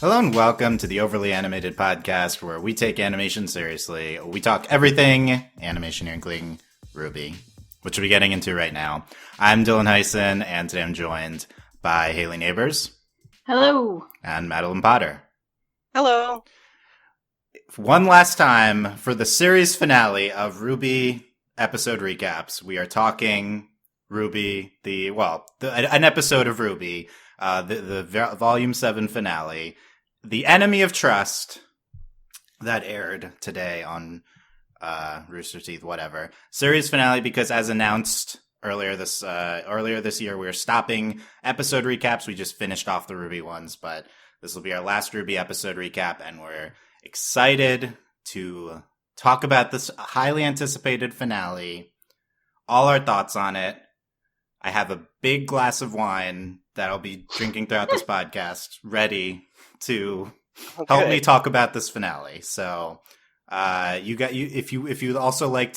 Hello and welcome to the Overly Animated Podcast, where we take animation seriously. We talk everything animation, including RWBY, which we'll be getting into right now. I'm Dylan Hysen, and today I'm joined by Hayley Nabuurs. Hello. And Madeline Potter. Hello. One last time for the series finale of RWBY episode recaps. We are talking RWBY, an episode of RWBY, the Volume 7 finale. The Enemy of Trust that aired today on Rooster Teeth, whatever. Series finale because, as announced earlier this year, we're stopping episode recaps. We just finished off the RWBY ones, but this will be our last RWBY episode recap, and we're excited to talk about this highly anticipated finale. All our thoughts on it. I have a big glass of wine that I'll be drinking throughout this podcast, ready to help me talk about this finale. So, if you also like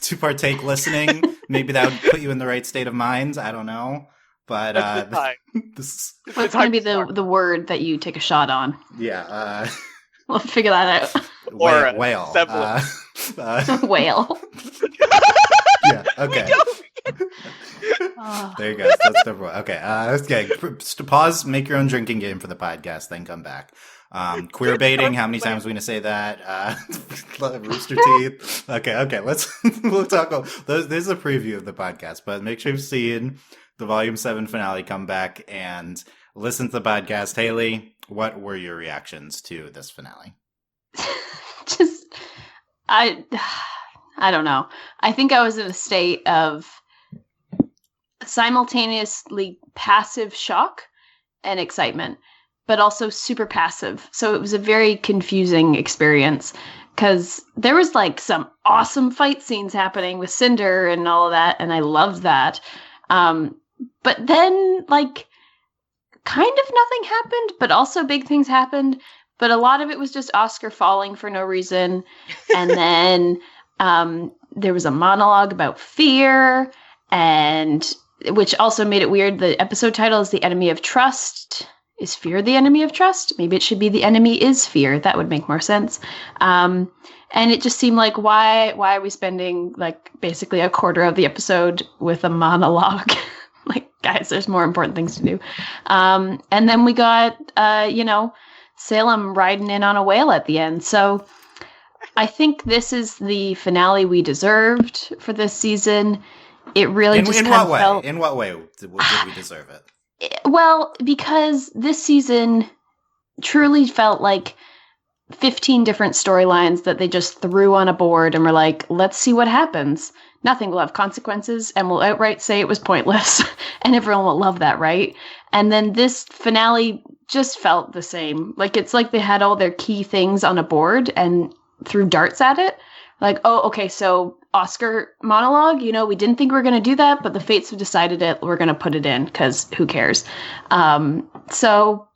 to partake listening, maybe that would put you in the right state of mind. I don't know, but what's going to be the word that you take a shot on? Yeah, we'll figure that out. Whale. Whale. Yeah. Okay. There you go. That's number one. Okay. Just pause. Make your own drinking game for the podcast. Then come back. Queer baiting. How many times are we gonna say that? Rooster Teeth. Okay. We'll talk. There's a preview of the podcast, but make sure you've seen the Volume 7 finale. Come back and listen to the podcast. Hayley, what were your reactions to this finale? I don't know. I think I was in a state of simultaneously passive shock and excitement, but also super passive. So it was a very confusing experience because there was like some awesome fight scenes happening with Cinder and all of that, and I loved that. But then like kind of nothing happened, but also big things happened. But a lot of it was just Oscar falling for no reason. And then there was a monologue about fear, and which also made it weird. The episode title is The Enemy of Trust. Is fear the enemy of trust? Maybe it should be The Enemy is Fear. That would make more sense. And it just seemed like, why are we spending like basically a quarter of the episode with a monologue? Like, guys, there's more important things to do. And then we got, Salem riding in on a whale at the end. So I think this is the finale we deserved for this season. It really just in what way? Felt... In what way did we deserve it? Well, because this season truly felt like 15 different storylines that they just threw on a board and were like, let's see what happens. Nothing will have consequences, and we'll outright say it was pointless, and everyone will love that, right? And then this finale just felt the same. Like, it's like they had all their key things on a board and threw darts at it. Like, oh, okay, so Oscar monologue, we didn't think we were going to do that, but the fates have decided it. We're going to put it in because who cares? So,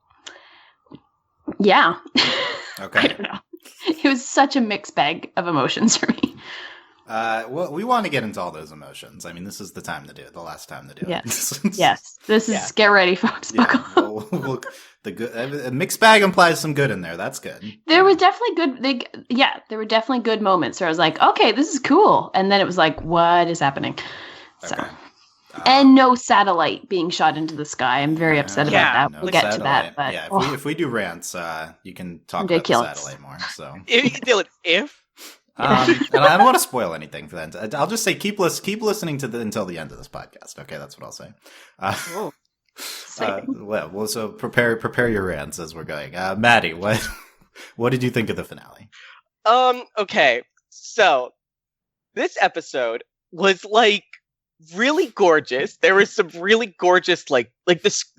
yeah. Okay. I don't know. It was such a mixed bag of emotions for me. Well, we want to get into all those emotions. I mean, this is the time to do it. The last time to do it. Yes. This is get ready, folks. The mixed bag implies some good in there. That's good. There were definitely there were definitely good moments where I was like, okay, this is cool. And then it was like, what is happening? So, okay. And no satellite being shot into the sky. I'm very upset about that. We'll get to that. But if we do rants, you can talk about the satellite more. So and I don't want to spoil anything for that. I'll just say keep listening to until the end of this podcast. Okay, that's what I'll say. So prepare your rants as we're going. Maddie, what did you think of the finale? Okay, so this episode was like really gorgeous. There was some really gorgeous the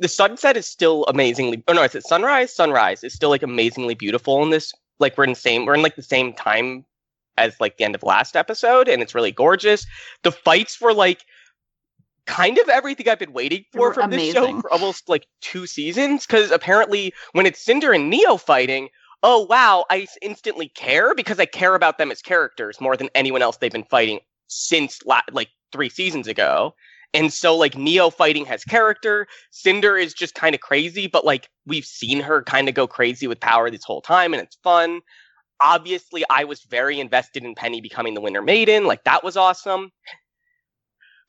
sunset is still amazingly. Oh no, is it sunrise? Sunrise is still like amazingly beautiful in this. Like we're in like the same time as like the end of last episode, and it's really gorgeous. The fights were like kind of everything I've been waiting for from this show for almost like 2 seasons, because apparently when it's Cinder and Neo fighting, oh wow, I instantly care because I care about them as characters more than anyone else they've been fighting since like 3 seasons ago. And so, like, Neo fighting has character. Cinder is just kind of crazy, but, like, we've seen her kind of go crazy with power this whole time, and it's fun. Obviously, I was very invested in Penny becoming the Winter Maiden. Like, that was awesome.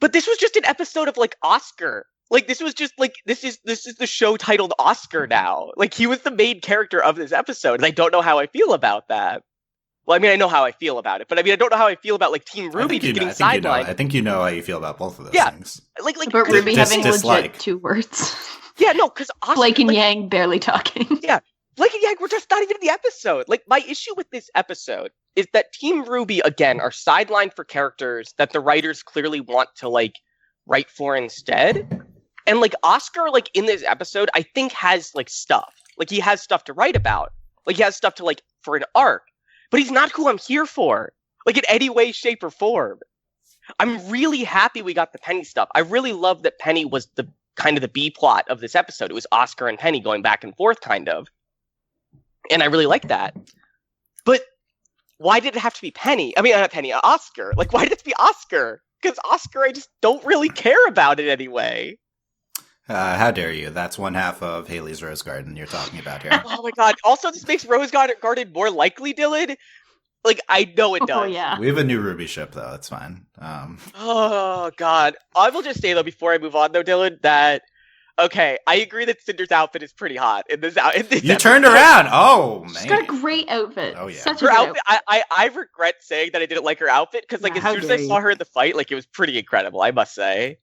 But this was just an episode of, like, Oscar. Like, this was just, like, this is the show titled Oscar now. Like, he was the main character of this episode, and I don't know how I feel about that. Well, I mean, I know how I feel about it, but I mean, I don't know how I feel about, like, Team RWBY just getting sidelined. I think you know how you feel about both of those things. Like but RWBY having legit 2 words. Yeah, no, because Blake and Yang barely talking. Yeah, Blake and Yang were just not even in the episode. Like, my issue with this episode is that Team RWBY, again, are sidelined for characters that the writers clearly want to, like, write for instead. And, like, Oscar, like, in this episode, I think has, like, stuff. Like, he has stuff to write about. Like, he has stuff to, like, for an arc. But he's not who I'm here for, like, in any way, shape, or form. I'm really happy we got the Penny stuff. I really love that Penny was the kind of the B plot of this episode. It was Oscar and Penny going back and forth, kind of. And I really like that. But why did it have to be Penny? I mean, not Penny, Oscar. Like, why did it have to be Oscar? Because Oscar, I just don't really care about it anyway. How dare you? That's one half of Hayley's Rose Garden you're talking about here. Oh my god. Also, this makes Rose Garden more likely, Dylan. Like, I know it does. Oh, yeah. We have a new RWBY ship, though. It's fine. Oh, god. I will just say, though, before I move on, though, Dylan, that, okay, I agree that Cinder's outfit is pretty hot. In this you turned around! Oh, man. She's got a great outfit. Oh, yeah. Such her a outfit, I regret saying that I didn't like her outfit, because, like, as soon as I saw her in the fight, like, it was pretty incredible, I must say.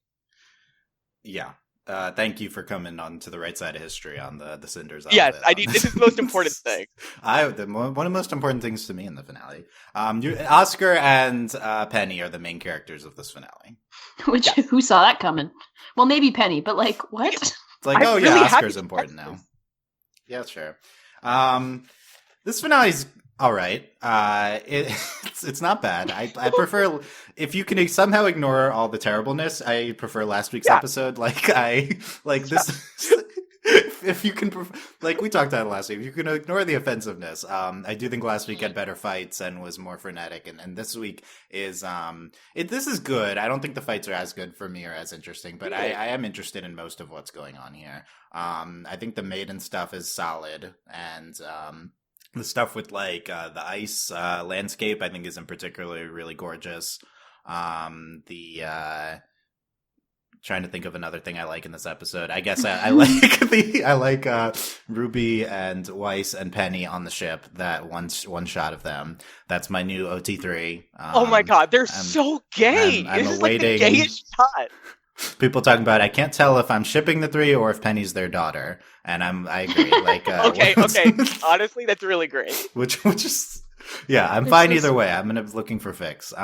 Yeah. Thank you for coming on to the right side of history on the Cinders outfit. Yes, this is the most important thing. One of the most important things to me in the finale. Oscar and Penny are the main characters of this finale. Which, who saw that coming? Well, maybe Penny, but, like, what? It's like, I'm really Oscar's important now. Yeah, sure. This finale's all right. It's not bad. I prefer, if you can somehow ignore all the terribleness, I prefer last week's episode. Like this. If you can, like we talked about it last week, if you can ignore the offensiveness, I do think last week had better fights and was more frenetic, and this week is this is good. I don't think the fights are as good for me or as interesting, but I am interested in most of what's going on here. I think the maiden stuff is solid, and the stuff with, like, the ice landscape, I think, isn't particularly really gorgeous. Trying to think of another thing I like in this episode. I guess I like RWBY and Weiss and Penny on the ship. That one shot of them. That's my new OT3. Oh my god, they're so gay. I'm this awaiting, is like the gayest shot. People talking about, I can't tell if I'm shipping the 3 or if Penny's their daughter, and I agree. Like, okay. Honestly, that's really great. Which is, yeah, I'm fine either way. I'm looking for fix.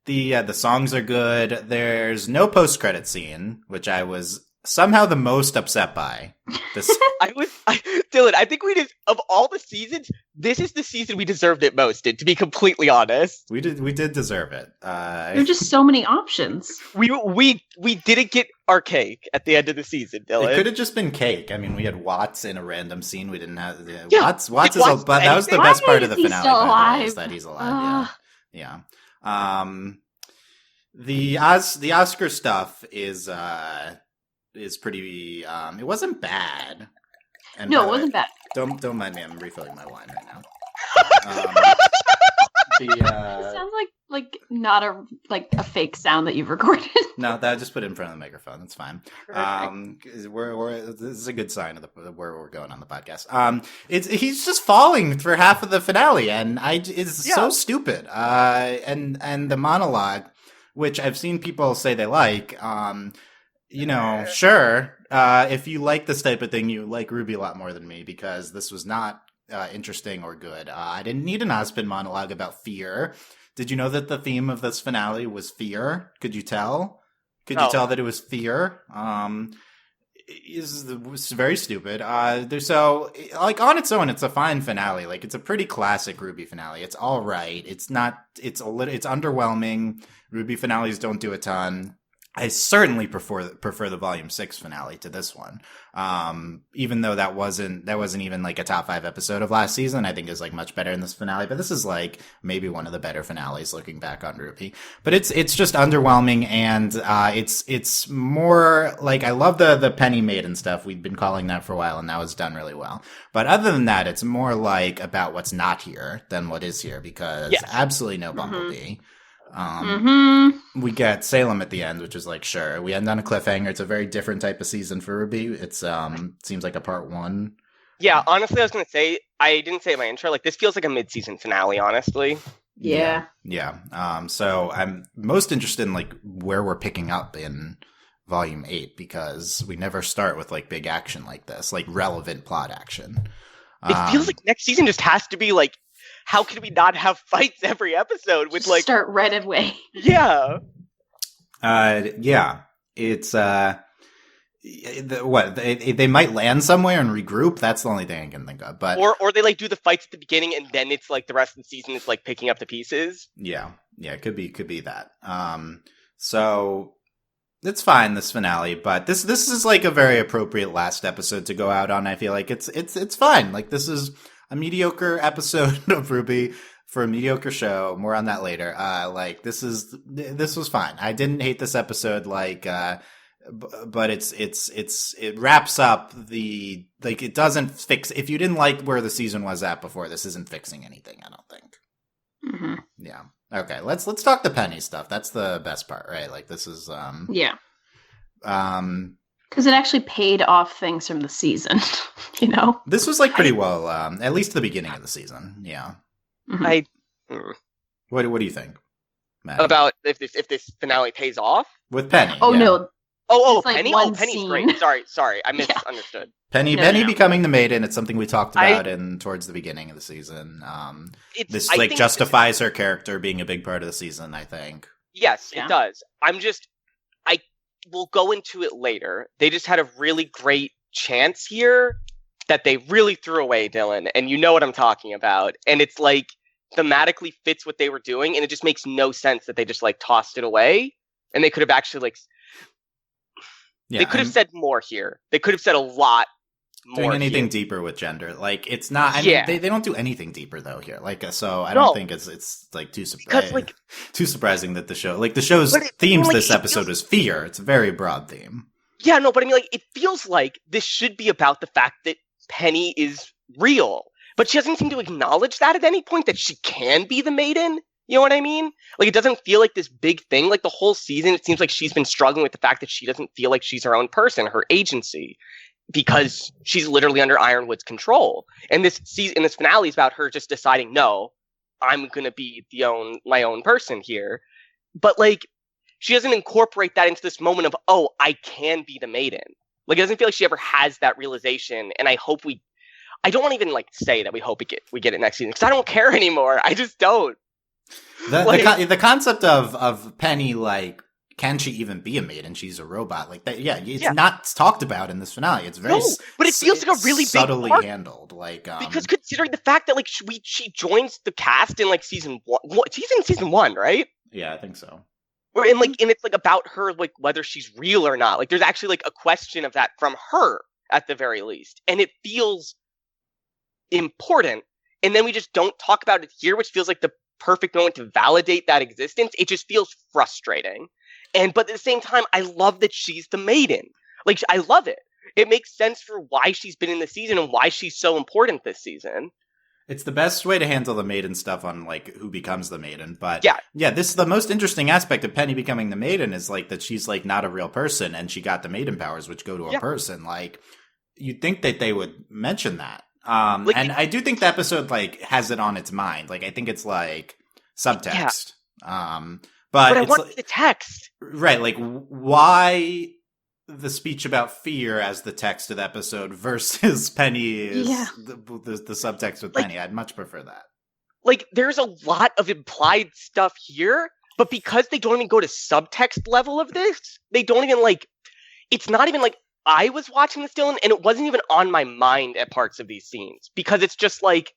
The songs are good. There's no post-credit scene, which I was somehow the most upset by. Dylan, I think of all the seasons, this is the season we deserved it most, to be completely honest. We did deserve it. There are just so many options. We didn't get our cake at the end of the season, Dylan. It could have just been cake. I mean, we had Watts in a random scene. We didn't have Watts is but that was the best part of the finale, by the way, is that he's alive. Yeah. The Oscar stuff is pretty. It wasn't bad. And no, it wasn't bad. Don't mind me. I'm refilling my wine right now. It sounds like not a fake sound that you've recorded. No, that I just put it in front of the microphone. That's fine. This is a good sign of where we're going on the podcast. He's just falling for half of the finale, and it's so stupid. And the monologue, which I've seen people say they like. Sure. If you like this type of thing, you like RWBY a lot more than me, because this was not interesting or good. I didn't need an Ozpin monologue about fear. Did you know that the theme of this finale was fear? Could you tell? You tell that it was fear? It was very stupid. So, like, on its own, it's a fine finale. Like, it's a pretty classic RWBY finale. It's all right. It's underwhelming. RWBY finales don't do a ton. I certainly prefer the Volume 6 finale to this one. Even though that wasn't even like a top 5 episode of last season, I think is like much better in this finale. But this is like maybe one of the better finales looking back on RWBY. But it's just underwhelming, and it's more like, I love the Penny Maiden stuff. We've been calling that for a while, and that was done really well. But other than that, it's more like about what's not here than what is here, because absolutely no Bumblebee. We get Salem at the end, which is like, sure, we end on a cliffhanger. It's a very different type of season for RWBY. It's seems like a part 1. Yeah, honestly, I was gonna say, I didn't say it in my intro, like, this feels like a mid-season finale, honestly. Yeah. So I'm most interested in like where we're picking up in Volume 8, because we never start with like big action like this, like relevant plot action. It feels like next season just has to be like, how can we not have fights every episode with like start right away? Yeah. It's they might land somewhere and regroup. That's the only thing I can think of. But or they like do the fights at the beginning, and then it's like the rest of the season is like picking up the pieces. Yeah, it could be that. So it's fine, this finale, but this is like a very appropriate last episode to go out on. I feel like it's fine. Like, this is a mediocre episode of RWBY for a mediocre show. More on that later. Like, this was fine. I didn't hate this episode. Like, but it wraps up the, like, it doesn't fix. If you didn't like where the season was at before, this isn't fixing anything, I don't think. Mm-hmm. Yeah. Okay. Let's talk the Penny stuff. That's the best part, right? Like, this is because it actually paid off things from the season, you know? This was like pretty well, at least the beginning of the season. Yeah. Mm-hmm. What do you think, Matt? About if this finale pays off? With Penny. Oh, yeah. no. Oh, like Penny? one Penny's scene. great. Sorry. I misunderstood. Penny becoming the maiden. It's something we talked about towards the beginning of the season. This like justifies her character being a big part of the season, I think. Yes, it does. We'll go into it later. They just had a really great chance here that they really threw away, Dylan, and you know what I'm talking about. And it's like thematically fits what they were doing, and it just makes no sense that they just like tossed it away. And they could have actually like they could have said more here. They could have said a lot more. Doing anything here. Deeper with gender, like, it's not. I mean, they don't do anything deeper though here. Like, so I don't think it's like too surprising that the show's themes this episode is fear. It's a very broad theme. Yeah, no, but I mean, like, it feels like this should be about the fact that Penny is real, but she doesn't seem to acknowledge that at any point, that she can be the maiden. You know what I mean? Like, it doesn't feel like this big thing. Like, the whole season, it seems like she's been struggling with the fact that she doesn't feel like she's her own person, her agency, because she's literally under Ironwood's control. And this finale is about her just deciding, no, I'm going to be my own person here. But, like, she doesn't incorporate that into this moment of, oh, I can be the maiden. Like, it doesn't feel like she ever has that realization. And I don't want to even, like, say that we hope we get it next season, because I don't care anymore. I just don't. The concept of Penny, like, can she even be a maiden? She's a robot. Like that. Yeah, it's not talked about in this finale. It's very, but it feels like a really subtly big part, handled. Like, because considering the fact that like she joins the cast in like season 1, right? Yeah, I think so. And it's like about her, like whether she's real or not. Like, there's actually like a question of that from her at the very least, and it feels important. And then we just don't talk about it here, which feels like the perfect moment to validate that existence. It just feels frustrating. But at the same time, I love that she's the maiden. Like, I love it. It makes sense for why she's been in the season and why she's so important this season. It's the best way to handle the maiden stuff on, like, who becomes the maiden. But this is the most interesting aspect of Penny becoming the maiden, is like that she's like not a real person, and she got the maiden powers, which go to a person. Like, you'd think that they would mention that. And I do think the episode like has it on its mind. Like, I think it's like subtext. But I want the text. Right, like, why the speech about fear as the text of the episode versus Penny is the subtext with Penny. I'd much prefer that. Like, there's a lot of implied stuff here, but because they don't even go to subtext level of this, they don't even, like, it's not even like I was watching this, Dylan, and it wasn't even on my mind at parts of these scenes, because it's just like,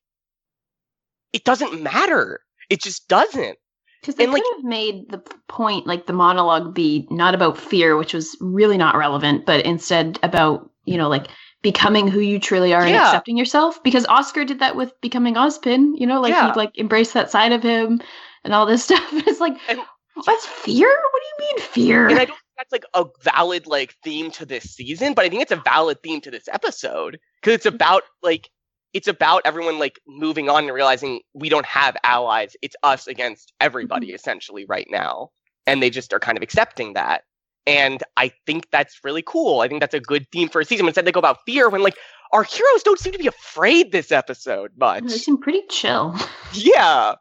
it doesn't matter. It just doesn't. Because they And, could like- have made the point, like the monologue, be not about fear, which was really not relevant, but instead about, like becoming who you truly are and Yeah. accepting yourself. Because Oscar did that with becoming Ozpin, like Yeah. he like embraced that side of him and all this stuff. It's like, And- what's fear? What do you mean fear? And I don't think that's like a valid like theme to this season, but I think it's a valid theme to this episode because it's about everyone like moving on and realizing we don't have allies. It's us against everybody essentially right now, and they just are kind of accepting that. And I think that's really cool. I think that's a good theme for a season. Instead, they go about fear when like our heroes don't seem to be afraid this episode much. They seem pretty chill. Yeah.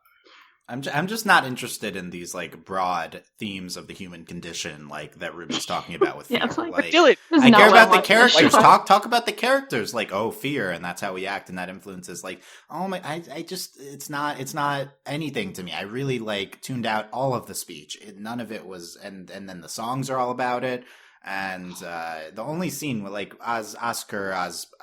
I'm just not interested in these like broad themes of the human condition like that Ruby's talking about with fear. Yeah, it's like- But Dylan, This is I not care what about the watching this characters. show. Talk about the characters. Like, fear, and that's how we act, and that influences. Like, oh my, I just, it's not anything to me. I really like tuned out all of the speech. None of it was, and then the songs are all about it. And the only scene where like Oscar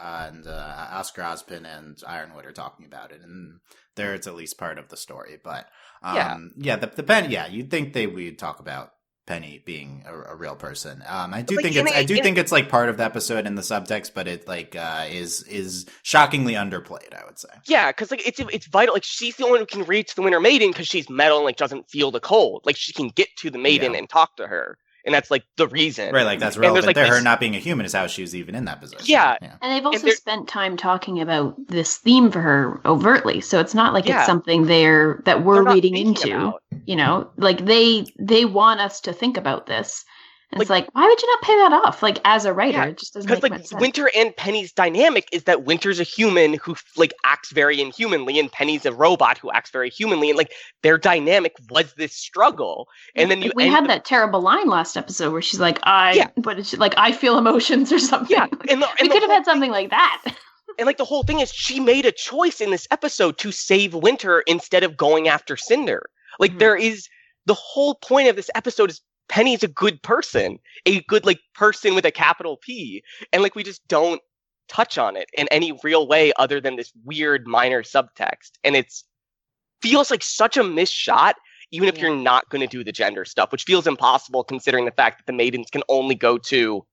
Ozpin and Ironwood are talking about it, and there it's at least part of the story. But the Penny, you'd think we'd talk about Penny being a real person. I do think it's like part of the episode in the subtext, but it like is shockingly underplayed, I would say. Yeah, because like it's vital. Like she's the only one who can reach the Winter Maiden because she's metal and like doesn't feel the cold. Like she can get to the Maiden and talk to her, and that's like the reason. Right, like that's And there's, relevant. like, Her this- not being a human is how she was even in that position. Yeah. And they've also there- spent time talking about this theme for her overtly, so it's not like Yeah. it's something that They're we're not reading thinking into. about. Like they want us to think about this. And it's like, why would you not pay that off? Like as a writer, Yeah, it just doesn't Because make like much sense. Winter and Penny's dynamic is that Winter's a human who like acts very inhumanly, and Penny's a robot who acts very humanly, and like their dynamic was this struggle. And then Like, we had that terrible line last episode where she's like, but it's like I feel emotions or something. Yeah, Like, and we could have had something like that. And like the whole thing is she made a choice in this episode to save Winter instead of going after Cinder. Like there is the whole point of this episode is Penny's a good person, a good like person with a capital P, and like we just don't touch on it in any real way other than this weird minor subtext, and it's feels like such a missed shot. Even if you're not going to do the gender stuff, which feels impossible considering the fact that the maidens can only go to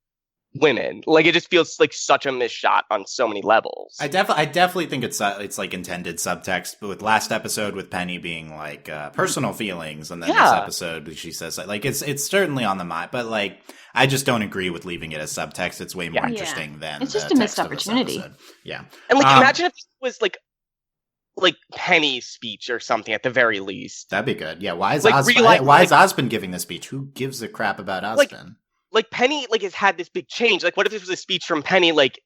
women. Like it just feels like such a missed shot on so many levels. I definitely think it's like intended subtext, but with last episode with Penny being like personal feelings, and then this episode she says like it's certainly on the mind, but like I just don't agree with leaving it as subtext. It's way more interesting than it's just the a missed text of this opportunity. episode. Yeah, And like imagine if this was like Penny's speech or something at the very least. That'd be good. Yeah, why is Like, why is Ozpin giving this speech? Who gives a crap about Ozpin? Like Penny like has had this big change. Like what if this was a speech from Penny like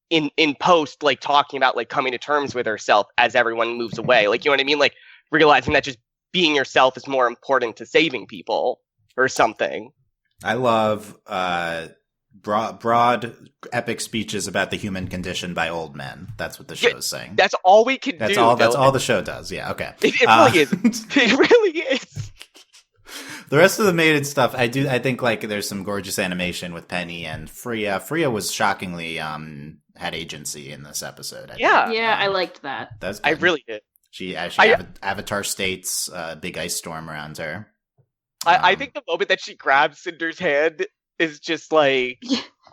in post like talking about like coming to terms with herself as everyone moves away. Like you know what I mean? Like realizing that just being yourself is more important to saving people or something. I love broad epic speeches about the human condition by old men. That's what the show is saying. That's all we can do. That's all the show does. Yeah, okay. It really is. It really is. The rest of the maiden stuff, I think like there's some gorgeous animation with Penny and Freya. Freya was shockingly had agency in this episode. I liked that. That's I good. really did. She Avatar State's big ice storm around her. I think the moment that she grabs Cinder's hand is just like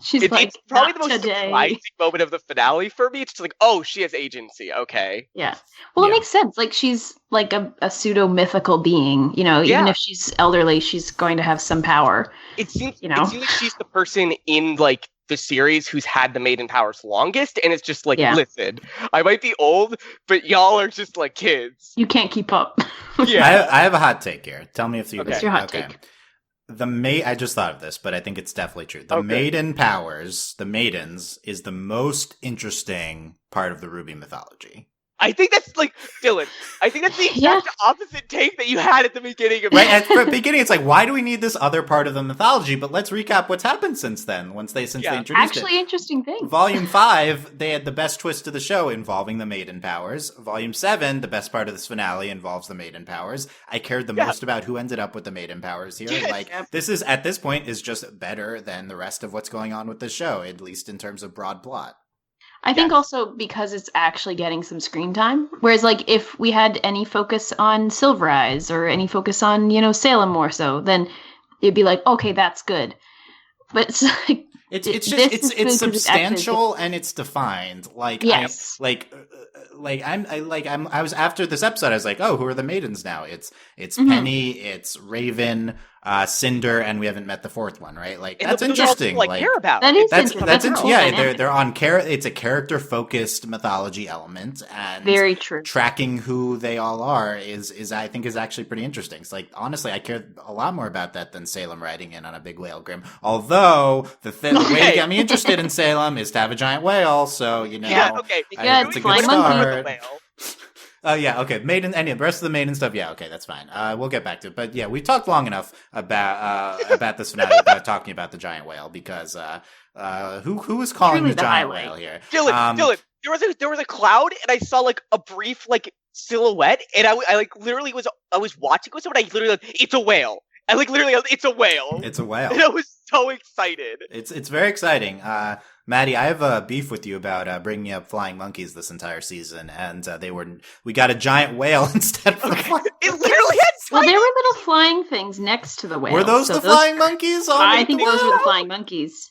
She's like, it's probably the "Not most today." surprising moment of the finale for me. It's just like, oh, she has agency. Okay. Yeah. Well, Yeah. it makes sense. Like she's like a pseudo mythical being, even Yeah. if she's elderly, she's going to have some power. It seems You know? it seems like she's the person in like the series who's had the maiden powers longest, and it's just like, listen, I might be old, but y'all are just like kids. You can't keep up. Yeah. I have a hot take here. Tell me if you. Okay. What's your hot take? I just thought of this, but I think it's definitely true. The Okay. maiden powers, the maidens, is the most interesting part of the RWBY mythology. I think that's like Dylan. I think that's the exact opposite take that you had at the beginning of Right at the beginning, it's like, why do we need this other part of the mythology? But let's recap what's happened since then. Since they introduced Actually, it. interesting thing. Volume 5, they had the best twist to the show involving the maiden powers. Volume 7, the best part of this finale involves the maiden powers. I cared the most about who ended up with the maiden powers here. Yes. Like, this is, at this point, is just better than the rest of what's going on with the show, at least in terms of broad plot. I think also because it's actually getting some screen time. Whereas, like, if we had any focus on Silver Eyes or any focus on, Salem more so, then it'd be like, okay, that's good. But it's like it's substantial and it's defined. Like yes. I was after this episode. I was like, oh, who are the maidens now? It's Mm-hmm. Penny, it's Raven, Cinder, and we haven't met the fourth one, right? Like And that's those are interesting. all people I care about. That is That's interesting. yeah. They're on it's a character focused mythology element, and very true. Tracking who they all are is I think is actually pretty interesting. It's like honestly, I care a lot more about that than Salem riding in on a big whale grim. Although the way to get me interested in Salem is to have a giant whale. So Yeah, okay. it's a good Flying monkey. start. Yeah, okay. Maiden, and the rest of the maiden stuff. Yeah, okay, that's fine. We'll get back to it. But yeah, we talked long enough about this finale about talking about the giant whale because who was calling Truly the giant highlight. whale here? Dylan, there was a cloud, and I saw like a brief like silhouette, and I like literally I was watching this, and I literally like, it's a whale. I like literally, it's a whale. It's a whale. And I was so excited. It's very exciting. Maddie, I have a beef with you about bringing up flying monkeys this entire season, and we got a giant whale instead of the flying. It literally had. Well, there were little flying things next to the whale. Were those flying monkeys? Oh, I think those were the flying monkeys.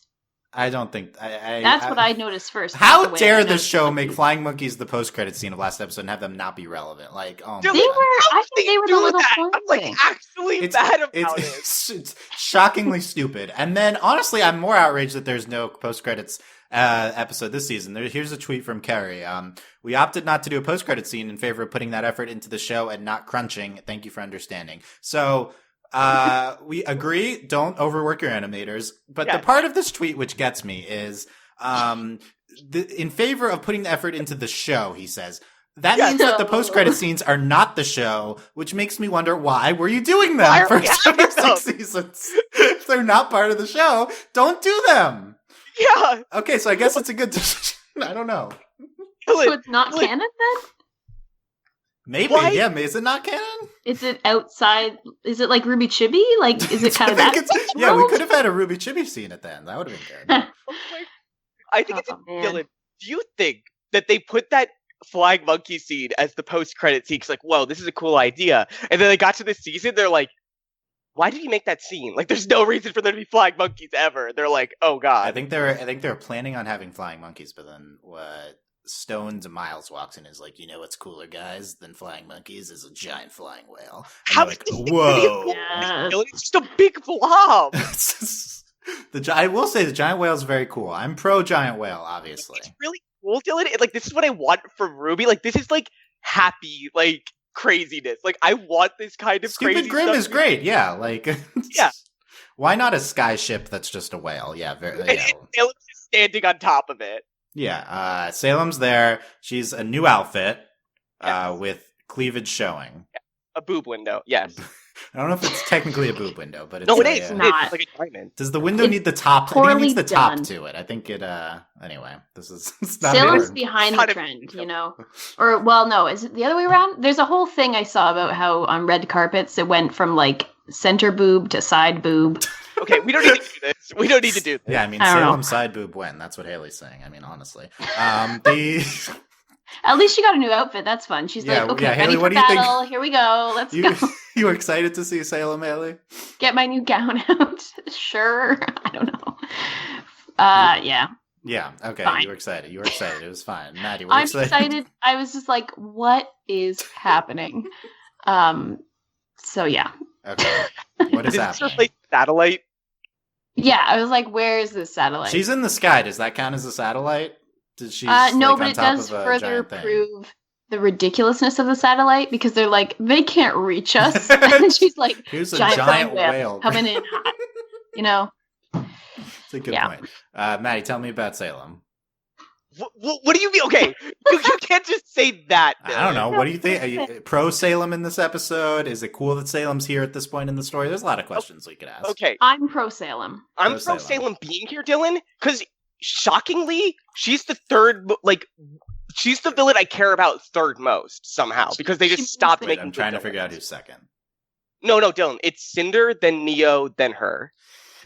I don't think That's what I noticed first. How dare this show make flying monkeys the post-credit scene of last episode and have them not be relevant? Like, oh my They God. were. I think they were the little flying I'm like things. actually mad about it. It's shockingly stupid. And then, honestly, I'm more outraged that there's no post-credits episode this season. Here's a tweet from Carrie. We opted not to do a post-credit scene in favor of putting that effort into the show and not crunching. Thank you for understanding. So, we agree, don't overwork your animators. But the part of this tweet which gets me is, in favor of putting the effort into the show, he says. That means that the post-credit scenes are not the show, which makes me wonder, why were you doing them for 6 seasons? If they're not part of the show, don't do them. Yeah. Okay, so I guess it's a good decision. I don't know. So it's not canon then? Maybe, Why? yeah. Is it not canon? Is it outside? Is it like Ruby Chibi? Like, is it kind of that? Yeah, we could have had a Ruby Chibi scene at the end. That would have been good. I think it's man. Dylan. Do you think that they put that flying monkey scene as the post-credit scene? Because like, whoa, this is a cool idea. And then they got to this season, they're like, why did he make that scene? Like, there's no reason for there to be flying monkeys ever. They're like, oh god. I think they're planning on having flying monkeys, but then what? Stones Miles walks in and is like, you know what's cooler, guys, than flying monkeys is a giant flying whale. And How they're like, is this whoa. Yes. It's just a big blob. I will say the giant whale is very cool. I'm pro giant whale, obviously. It's really cool, Dylan. Like, this is what I want from RWBY. Like, this is like happy, like craziness. Like, I want this kind of Stupid crazy Grim stuff. is great. Yeah, like Yeah. Why not a sky ship that's just a whale? Yeah, very. And Yeah. Salem's just standing on top of it. Yeah, Salem's there. She's a new outfit Yes. with cleavage showing. A boob window. Yes. I don't know if it's technically a boob window, but it's No, it a, is. not. It's like a diamond. Does the window It's need the top? I think it poorly needs the top done. to it. I think it. Anyway, this is it's not Salem's important. behind Not the a- trend, you know? Or, well, no, is it the other way around? There's a whole thing I saw about how on red carpets it went from, like, center boob to side boob. Okay, we don't need to do this. We don't need to do this. Yeah, I mean, I don't know. Salem's side boob went. That's what Hayley's saying. I mean, honestly. The At least she got a new outfit. That's fun. She's Yeah, like, okay, yeah, ready Hayley, for what do you think? battle. Here we go. Let's you go. you excited to see Salem, Hayley? Get my new gown out. Sure. I don't know. Yeah. Yeah. Okay. Fine. You were excited. You were excited. It was fine. Maddie, were you I'm excited. I was just like, what is happening? So yeah. Okay. What is Is this happening? her, like, satellite? Yeah, I was like, where is this satellite? She's in the sky. Does that count as a satellite? Did she? No, like, but on it top does of a further giant thing? prove the ridiculously of the satellite because they're like, they can't reach us. And she's like, Here's a giant, giant whale whale. coming in hot. You know? It's a good Yeah. point. Maddie, tell me about Salem. What do you mean? Okay, you can't just say that. I don't know. What do you think? Are you pro Salem in this episode? Is it cool that Salem's here at this point in the story? There's a lot of questions we could ask. Okay, I'm pro Salem. I'm Pro pro Salem. Salem being here, Dylan, because shockingly, she's the third. Like, she's the villain I care about third most somehow because they just She's stopped Wait, making. I'm trying to good figure out villains. who's second. No, Dylan. It's Cinder, then Neo, then her.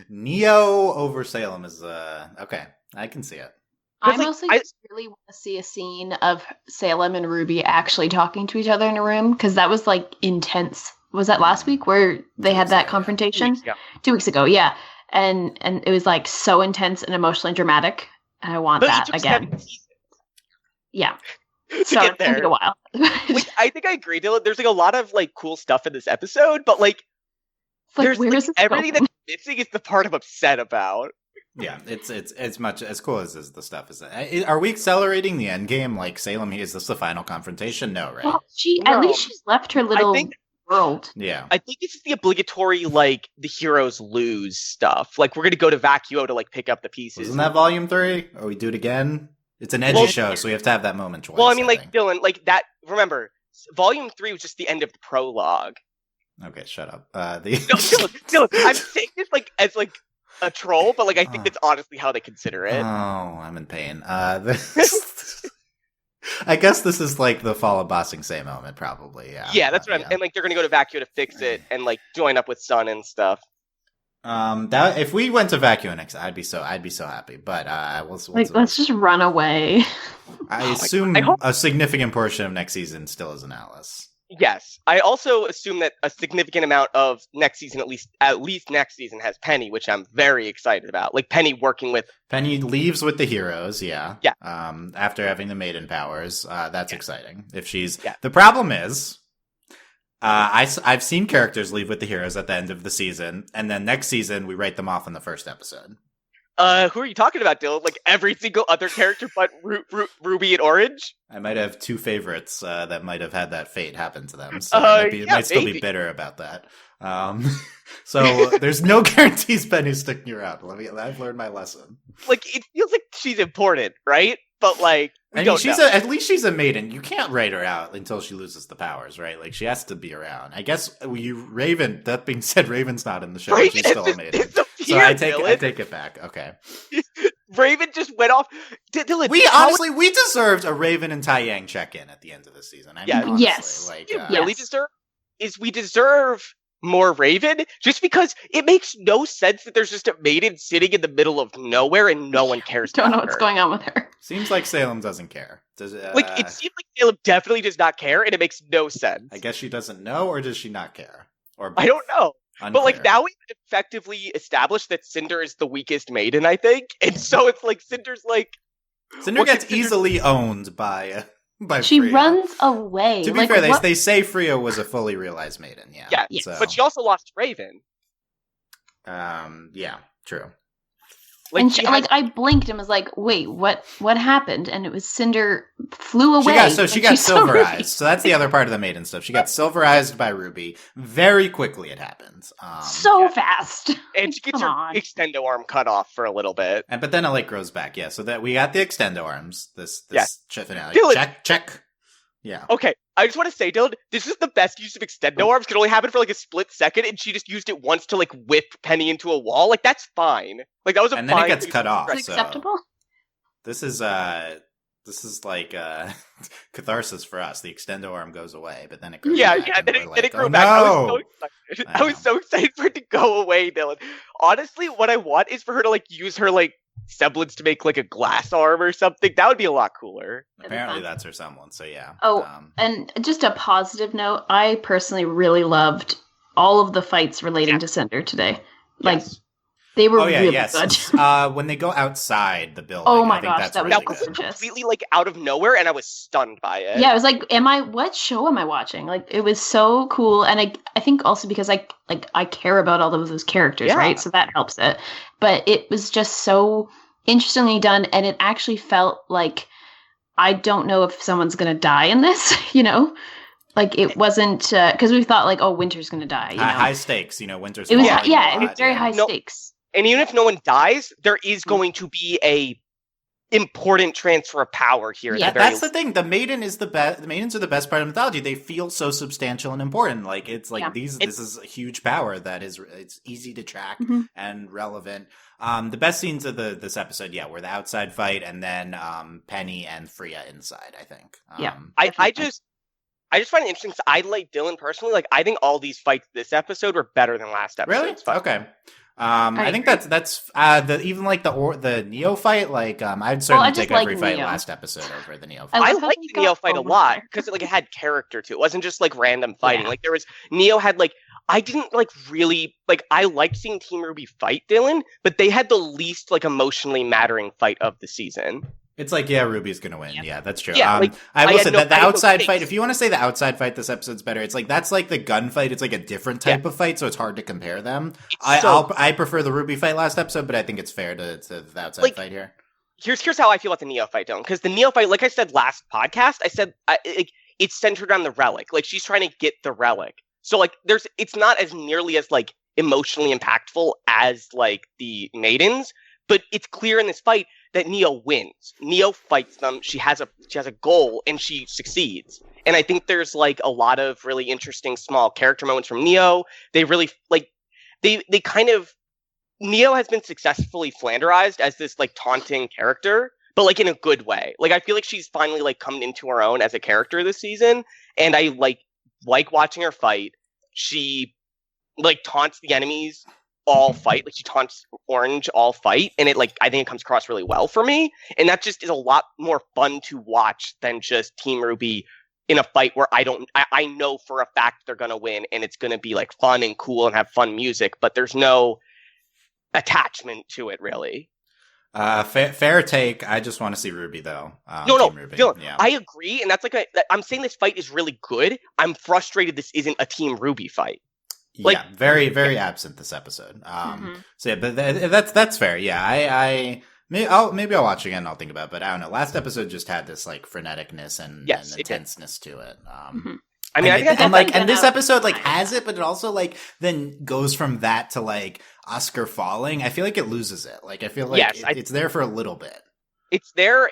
Neo over Salem is okay. I can see it. I like, mostly just really want to see a scene of Salem and Ruby actually talking to each other in a room, because that was like intense. Was that last week where they had that confrontation? 2 weeks ago, yeah. And it was like so intense and emotionally dramatic. And I want that again. Yeah. So it's gonna take a while. Like, I think I agree, Dylan. There's like a lot of like cool stuff in this episode, but like there's like, everything that's missing is the part I'm upset about. Yeah, it's as much as cool as the stuff is. Are we accelerating the end game? Like Salem, is this the final confrontation? No, right? Well, at least she's left her little world. Yeah, I think this is the obligatory like the heroes lose stuff. Like we're gonna go to Vacuo to like pick up the pieces. Isn't that Volume 3? Or we do it again? It's an edgy show, so we have to have that moment twice. Well, I mean, like Dylan, like that. Remember, Volume 3 was just the end of the prologue. Okay, shut up. No, Dylan, I'm saying this like as like a troll, but like I think that's honestly how they consider it. Oh, I'm in pain. I guess this is like the fall of Ba Sing Se moment, probably. Yeah. Yeah, that's what and like they're gonna go to Vacuo to fix it and like join up with Sun and stuff. That if we went to Vacuo next, I'd be so happy. But let's just run away. I assume a significant portion of next season still isn't Alice. Yes, I also assume that a significant amount of next season, at least next season, has Penny, which I'm very excited about. Like Penny working with Penny leaves with the heroes, yeah. Yeah. After having the maiden powers, that's exciting. If she's the problem is, I've seen characters leave with the heroes at the end of the season, and then next season we write them off in the first episode. Who are you talking about, Dylan? Like every single other character but Ruby and Orange? I might have two favorites that might have had that fate happen to them. So might still be bitter about that. So there's no guarantees Penny's sticking around. I've learned my lesson. Like it feels like she's important, right? But like at least she's a maiden. You can't write her out until she loses the powers, right? Like she has to be around. I guess Raven. That being said, Raven's not in the show. Raven, she's still a maiden. So I take it back. Okay. Raven just went off. Dylan, we deserved a Raven and Tai Yang check-in at the end of the season. I mean, honestly, yes. Like, we deserve more Raven, just because it makes no sense that there's just a maiden sitting in the middle of nowhere and no one cares. Don't know what's going on with her. Seems like Salem doesn't care. It seems like Salem definitely does not care, and it makes no sense. I guess she doesn't know, or does she not care? Or both? I don't know. Unclear. But like now we've effectively established that Cinder is the weakest maiden, I think, and so it's like Cinder gets easily owned by she Freya. Runs away. To be fair, they say Freya was a fully realized maiden. Yeah, but she also lost Raven. Yeah, true. I blinked and was like, "Wait, what happened?" And it was Cinder flew away. She got silverized. So that's the other part of the maiden stuff. She got silverized by Ruby very quickly. It happens fast, and she gets her extendo arm cut off for a little bit. But then it grows back. Yeah, so that we got the extendo arms. This finale. Dylan, check. Yeah. Okay, I just want to say, Dylan, this is the best use of extendo arms. Could only happen for like a split second, and she just used it once to like whip Penny into a wall. Like that's fine. Like that was and then it gets cut off. Is it acceptable? This is like catharsis for us. The extendo arm goes away, but then it grows back. Then it grew back. No! I was so excited for it to go away, Dylan. Honestly, what I want is for her to like use her like semblance to make like a glass arm or something. That would be a lot cooler. Apparently that's her semblance, so yeah. And just a positive note, I personally really loved all of the fights relating to Cinder today. Like they were really good. When they go outside the building, oh my gosh, that really was completely like out of nowhere, and I was stunned by it. Yeah, I was like, what show am I watching? Like it was so cool, and I think also because I care about all of those characters, right? So that helps it. But it was just so interestingly done, and it actually felt like I don't know if someone's gonna die in this, you know? Like it wasn't because we thought like, oh, Winter's gonna die. You know? High stakes, Winter's. It was it was very high stakes. And even if no one dies, there is going to be a important transfer of power here. Yeah, that's the thing. The maiden is the best. The maidens are the best part of mythology. They feel so substantial and important. Like it's like this is a huge power that it's easy to track and relevant. The best scenes of this episode, were the outside fight and then Penny and Freya inside. I think. I just find it interesting. I like Dylan personally. Like I think all these fights this episode were better than last episode's fight. Okay. I think that's even like the Neo fight. Like, I'd certainly take every fight last episode over the Neo fight. I liked the Neo fight a lot because it had character to it. It wasn't just like random fighting. Yeah. Like Neo had like, I didn't like really like, I liked seeing Team RWBY fight Dylan, but they had the least like emotionally mattering fight of the season. It's like, RWBY's gonna win. Yeah, that's true. Yeah, I will say that the outside fight, if you want to say the outside fight this episode's better, it's like, that's like the gun fight. It's like a different type of fight, so it's hard to compare them. I prefer the RWBY fight last episode, but I think it's fair to the outside fight here. Here's how I feel about the Neo fight, Dylan. Because the Neo fight, like I said last podcast, I said it's centered on the relic. Like, she's trying to get the relic. So like, it's not as nearly as like emotionally impactful as like the maidens, but it's clear in this fight that Neo wins. Neo fights them. She has a goal and she succeeds. And I think there's like a lot of really interesting small character moments from Neo. They really like they kind of Neo has been successfully flanderized as this like taunting character, but like in a good way. Like, I feel like she's finally like come into her own as a character this season, and I like watching her fight. She like taunts the enemies all fight, like she taunts Orange all fight, and it like, I think it comes across really well for me, and that just is a lot more fun to watch than just Team RWBY in a fight where I know for a fact they're gonna win, and it's gonna be like fun and cool and have fun music, but there's no attachment to it really. Fair take. I just want to see RWBY though. No, Dylan, yeah. I agree, and that's like I'm saying this fight is really good. I'm frustrated this isn't a Team RWBY fight. Like, very, very absent this episode. So yeah, but that's fair. Yeah, maybe I'll watch again and I'll think about it, but I don't know. Last episode just had this like freneticness and intenseness to it. I mean, and this episode like has it, but it also like then goes from that to like Oscar falling. I feel like it loses it. Like, I feel like it's there for a little bit. It's there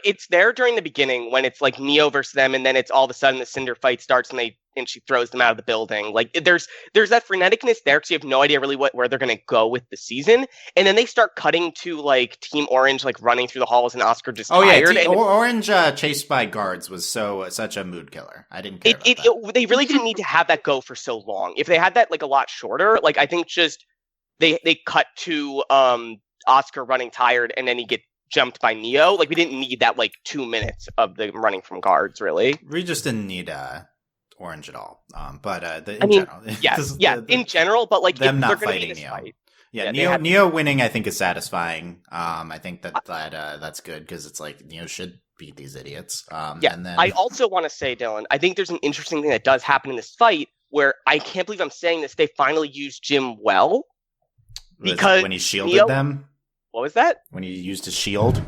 during the beginning when it's like Neo versus them, and then it's all of a sudden the Cinder fight starts and she throws them out of the building. Like, there's that freneticness there because you have no idea really where they're going to go with the season, and then they start cutting to like Team Orange like running through the halls and Oscar just tired. Orange chased by guards was such a mood killer. I didn't care about that. They really didn't need to have that go for so long. If they had that like a lot shorter, like I think just they cut to Oscar running tired and then he gets jumped by Neo. Like, we didn't need that like 2 minutes of the running from guards really. We just didn't need Orange at all. In general, but like them not fighting Neo. Fight. Yeah, Neo winning I think is satisfying. I think that's good because it's like Neo should beat these idiots. And then I also want to say, Dylan, I think there's an interesting thing that does happen in this fight where I can't believe I'm saying this. They finally used Jim well because when he shielded them. What was that? When he used his shield?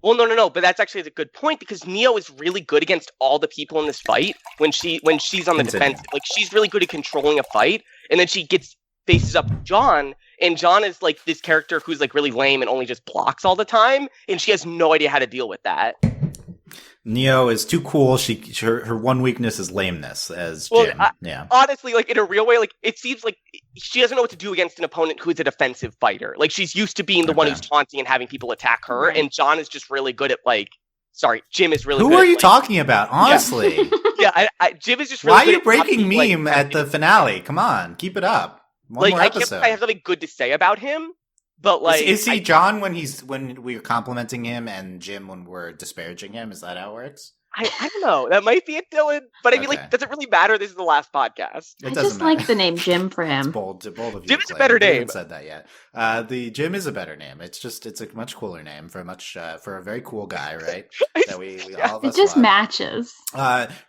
Well, no, but that's actually a good point because Neo is really good against all the people in this fight when she's on the defense. Like, she's really good at controlling a fight, and then she faces up with John, and John is like this character who's like really lame and only just blocks all the time, and she has no idea how to deal with that. Neo is too cool. Her one weakness is lameness, as Jim. Honestly, like in a real way, like it seems like she doesn't know what to do against an opponent who is a defensive fighter. Like, she's used to being the one who's taunting and having people attack her, and John is just really good at Jim is really. Who good are you talking about? Honestly, Jim is just. Really Why are you breaking meme at the finale? Come on, keep it up. One more episode. I have something good to say about him. But like, is he John when we're complimenting him and Jim when we're disparaging him? Is that how it works? I don't know. That might be it, Dylan. But I mean, like, does it really matter? This is the last podcast. I just like the name Jim for him. It's bold of you. Jim is a better name. I haven't said that yet. The Jim is a better name. It's a much cooler name for a very cool guy, right? That we all of us it just love. matches.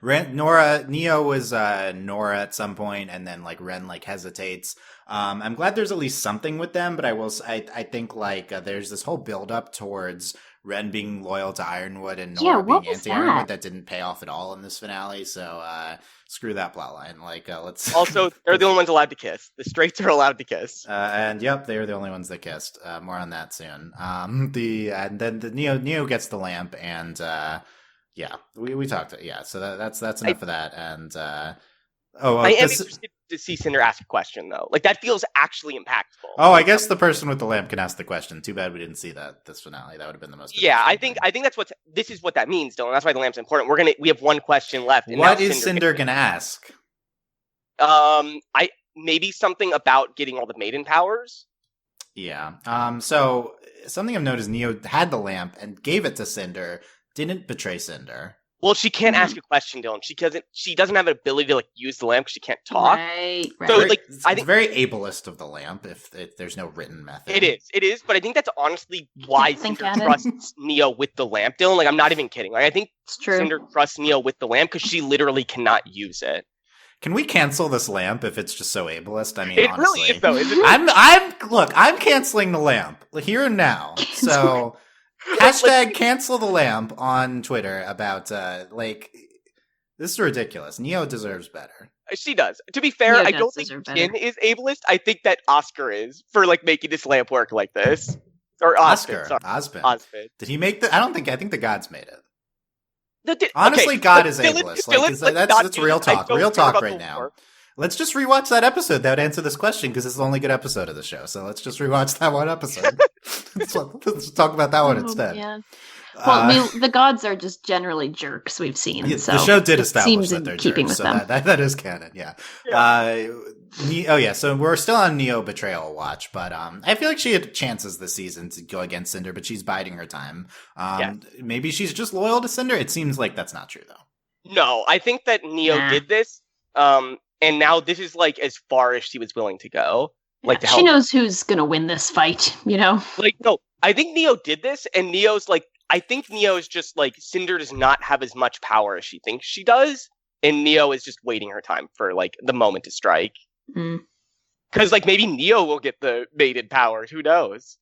Neo was Nora at some point, and then like Ren like hesitates. I'm glad there's at least something with them, but I think like there's this whole build up towards Ren being loyal to Ironwood and Nora being anti-Ironwood that didn't pay off at all in this finale. So screw that plotline. Like, let's. Also, they're the only ones allowed to kiss. The straights are allowed to kiss. And yep, they were the only ones that kissed. More on that soon. And then the Neo gets the lamp, and we talked. So that's enough of that. And I am interested to see Cinder ask a question though. Like, that feels actually impactful. Oh, I guess the person with the lamp can ask the question. Too bad we didn't see that this finale. That would have been the most. Yeah, I think this is what that means, Dylan. That's why the lamp's important. We have one question left. And what is Cinder gonna ask? Maybe something about getting all the maiden powers. Yeah. So something I've noticed, Neo had the lamp and gave it to Cinder, didn't betray Cinder. Well, she can't ask a question, Dylan. She doesn't have an ability to like use the lamp because she can't talk. Right. So Very- like it's, I it's think very ableist of the lamp if there's no written method. it is, but I think that's honestly why Think Cinder at it. trusts Neo with the lamp, Dylan. Like I'm not even kidding. Like I think It's true. Cinder trusts Neo with the lamp because she literally cannot use it. Can we cancel this lamp if it's just so ableist? I mean, It honestly. really is though, isn't it? I'm canceling the lamp here and now. So hashtag cancel the lamp on Twitter about this is ridiculous. Neo deserves better. She does. To be fair, Neo I does don't think deserve Jin better. is ableist. I think that Oscar is for like making this lamp work like this. Or Oscar. Sorry. Osbin. Did he make the? I think the gods made it. No, Honestly, okay, God but is Dylan- ableist. Dylan, Like, let's that's not do real this. I talk. don't Real care talk about right the now. war. Let's just rewatch that episode that would answer this question because it's the only good episode of the show. So let's just rewatch that one episode. let's talk about that one instead. Yeah. Well, the gods are just generally jerks. We've seen. Yeah, So the show did it establish seems that in they're keeping jerks, with so them. that is canon. Yeah. So we're still on Neo betrayal watch, but I feel like she had chances this season to go against Cinder, but she's biding her time. Maybe she's just loyal to Cinder. It seems like that's not true though. No, I think that Neo Nah. did this, and now this is like as far as she was willing to go. Like to she help. knows who's gonna win this fight. You know. Like no, I think Neo did this, and Neo's like, I think Neo is just like Cinder does not have as much power as she thinks she does, and Neo is just waiting her time for like the moment to strike. Mm, Because like maybe Neo will get the mated powers. Who knows?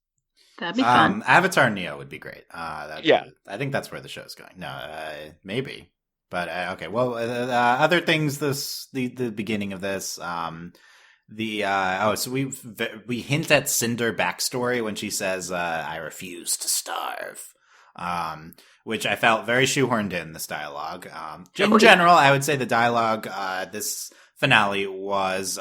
that'd be fun. Avatar Neo would be great. Yeah. I think that's where the show's going. No, maybe. But okay, well, other things. The beginning of this. So we hint at Cinder backstory when she says, "I refuse to starve," which I felt very shoehorned in this dialogue. In general, I would say the dialogue this finale was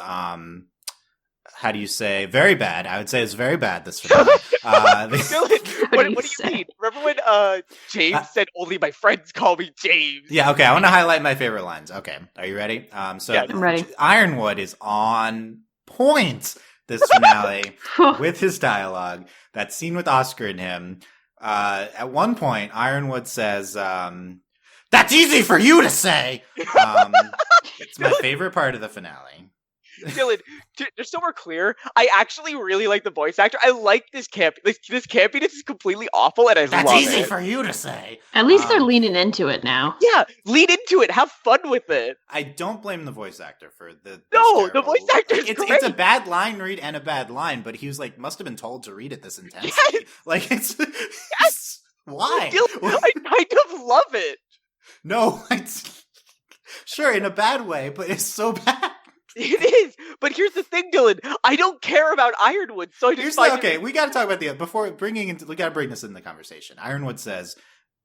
how do you say very bad? I would say it's very bad this finale. Dylan, what do you say? mean? Remember when James said only my friends call me James? Yeah, okay. I want to highlight my favorite lines. Okay, are you ready? Yeah, I'm ready. Ironwood is on point this finale with his dialogue. That scene with Oscar and him. At one point, Ironwood says, "That's easy for you to say." It's my favorite part of the finale. Dylan, just so we're clear, I actually really like the voice actor. I like this camp. This campiness is completely awful, and I That's love easy it. for you to say. At least they're leaning into it now. Yeah, lean into it. Have fun with it. I don't blame the voice actor for the. No, the terrible- voice actor is It's great. a bad line read and a bad line, but he was like must have been told to read it this intensely. Yes! Like it's why? Dylan, I kind of love it. No, it's sure in a bad way, but it's so bad. It is, but here's the thing, Dylan. I don't care about Ironwood, so I just We got to talk about before bringing into. We got to bring this in the conversation. Ironwood says,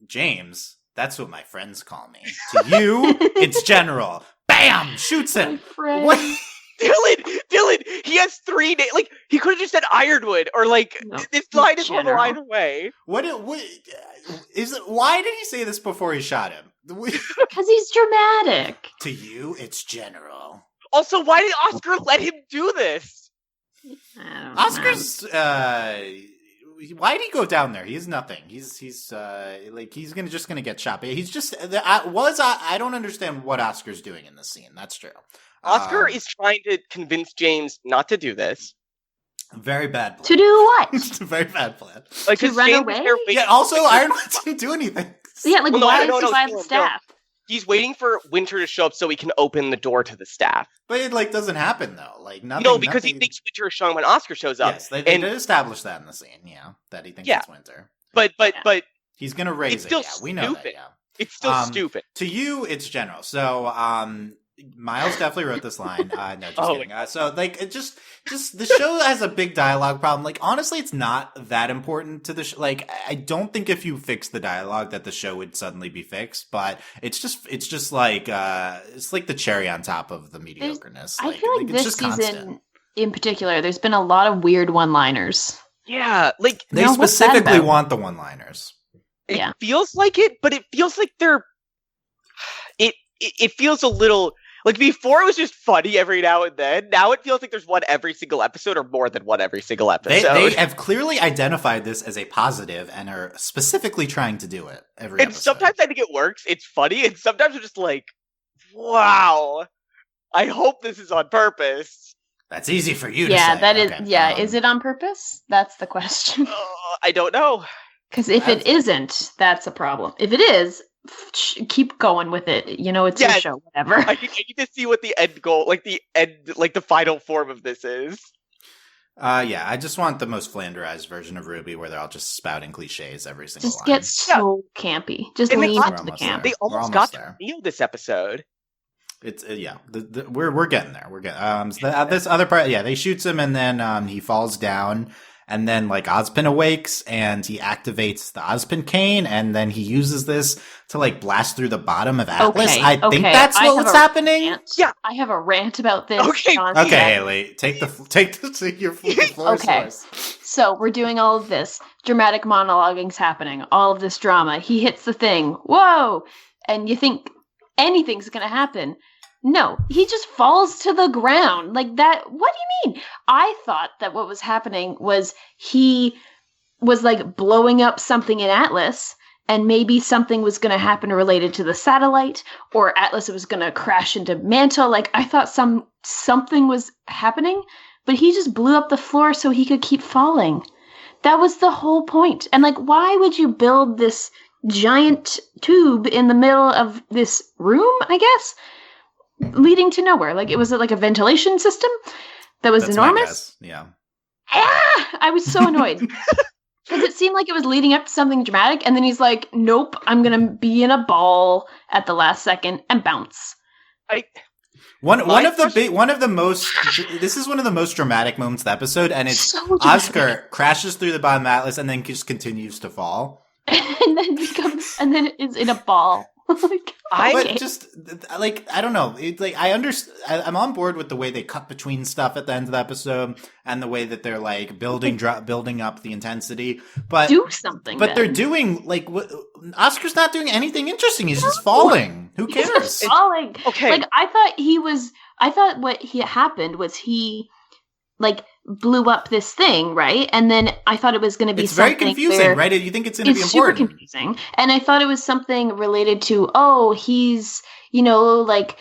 "James, that's what my friends call me. To you, it's General." Bam! Shoots him. What? Dylan, he has 3 names. Like he could have just said Ironwood, or like No, this line is one General. line away. What is it? Why did he say this before he shot him? Because he's dramatic. To you, it's General. Also, why did Oscar let him do this? I don't Oscar's. Why did he go down there? He's nothing. He's just gonna get shot. But he's just. I don't understand what Oscar's doing in this scene. That's true. Oscar is trying to convince James not to do this. Very bad plan. To do what? It's a very bad plan. Like To 'cause run James is away? there waiting- Yeah, also, like, Ironwood didn't do anything. Yeah, like Well, no, why no, is he no, by no, the no. staff? He's waiting for Winter to show up so he can open the door to the staff. But it, doesn't happen, though. Like, nothing. No, because he nothing- thinks Winter is showing when Oscar shows up. Yes, they and- did establish that in the scene, yeah. That he thinks Yeah. it's Winter. But He's gonna raise It's it, still yeah. We know that, stupid. yeah. it's still Um, stupid. To you, it's General. So, Miles definitely wrote this line. No, just Oh, kidding. So, like, it just the show has a big dialogue problem. Like, honestly, it's not that important to the show. Like, I don't think if you fix the dialogue that the show would suddenly be fixed. But it's just like it's like the cherry on top of the mediocreness. I feel like it's this just season, constant. in particular, there's been a lot of weird one-liners. Yeah, like They No, what's that specifically about? want the one-liners. it Yeah. feels like it, but it feels like they're. It feels a little Like, before it was just funny every now and then. Now it feels like there's one every single episode or more than one every single episode. They have clearly identified this as a positive and are specifically trying to do it every and episode. sometimes I think it works. It's funny. And sometimes I'm just like, wow. I hope this is on purpose. That's easy for you to say. Yeah, that is. Okay. Yeah, is it on purpose? That's the question. I don't know. Because if it isn't, that's a problem. If it is, keep going with it. You know, it's your show, whatever. I need to see what the end goal, the final form of this is. Yeah, I just want the most flanderized version of RWBY where they're all just spouting cliches every single Just line. get so campy. Just And lean they into the camp. They almost got to Neo this episode. It's we're getting there. We're getting this other part. Yeah, they shoots him and then he falls down. And then, like, Ozpin awakes, and he activates the Ozpin cane, and then he uses this to, like, blast through the bottom of Atlas. Okay, I think that's what's happening. Rant. Yeah, I have a rant about this. Okay, Haley, take the floor. Okay, so we're doing all of this dramatic monologuing's happening, all of this drama. He hits the thing, whoa, and you think anything's gonna happen. No, he just falls to the ground like that. What do you mean? I thought that what was happening was he was like blowing up something in Atlas, and maybe something was going to happen related to the satellite, or Atlas was going to crash into Mantle. Like, I thought something was happening, but he just blew up the floor so he could keep falling. That was the whole point. And like, why would you build this giant tube in the middle of this room, I guess? Leading to nowhere. Like, it was like a ventilation system that was enormous. Yeah. I was so annoyed because it seemed like it was leading up to something dramatic, and then he's like, "Nope, I'm gonna be in a ball at the last second and bounce." One of the most this is one of the most dramatic moments of the episode, and it's so Oscar crashes through the bottom of Atlas and then just continues to fall. and then is in a ball. But just like, I don't know. It's like, I'm on board with the way they cut between stuff at the end of the episode and the way that they're like building up the intensity. But do something. But they're doing like Oscar's not doing anything interesting. He's just falling. Who cares? He's just falling. Okay. Like, I thought what happened was he like blew up this thing, right? And then I thought it was going to be it's very confusing, right? You think it's going to be important. It's super confusing. And I thought it was something related to, he's, like,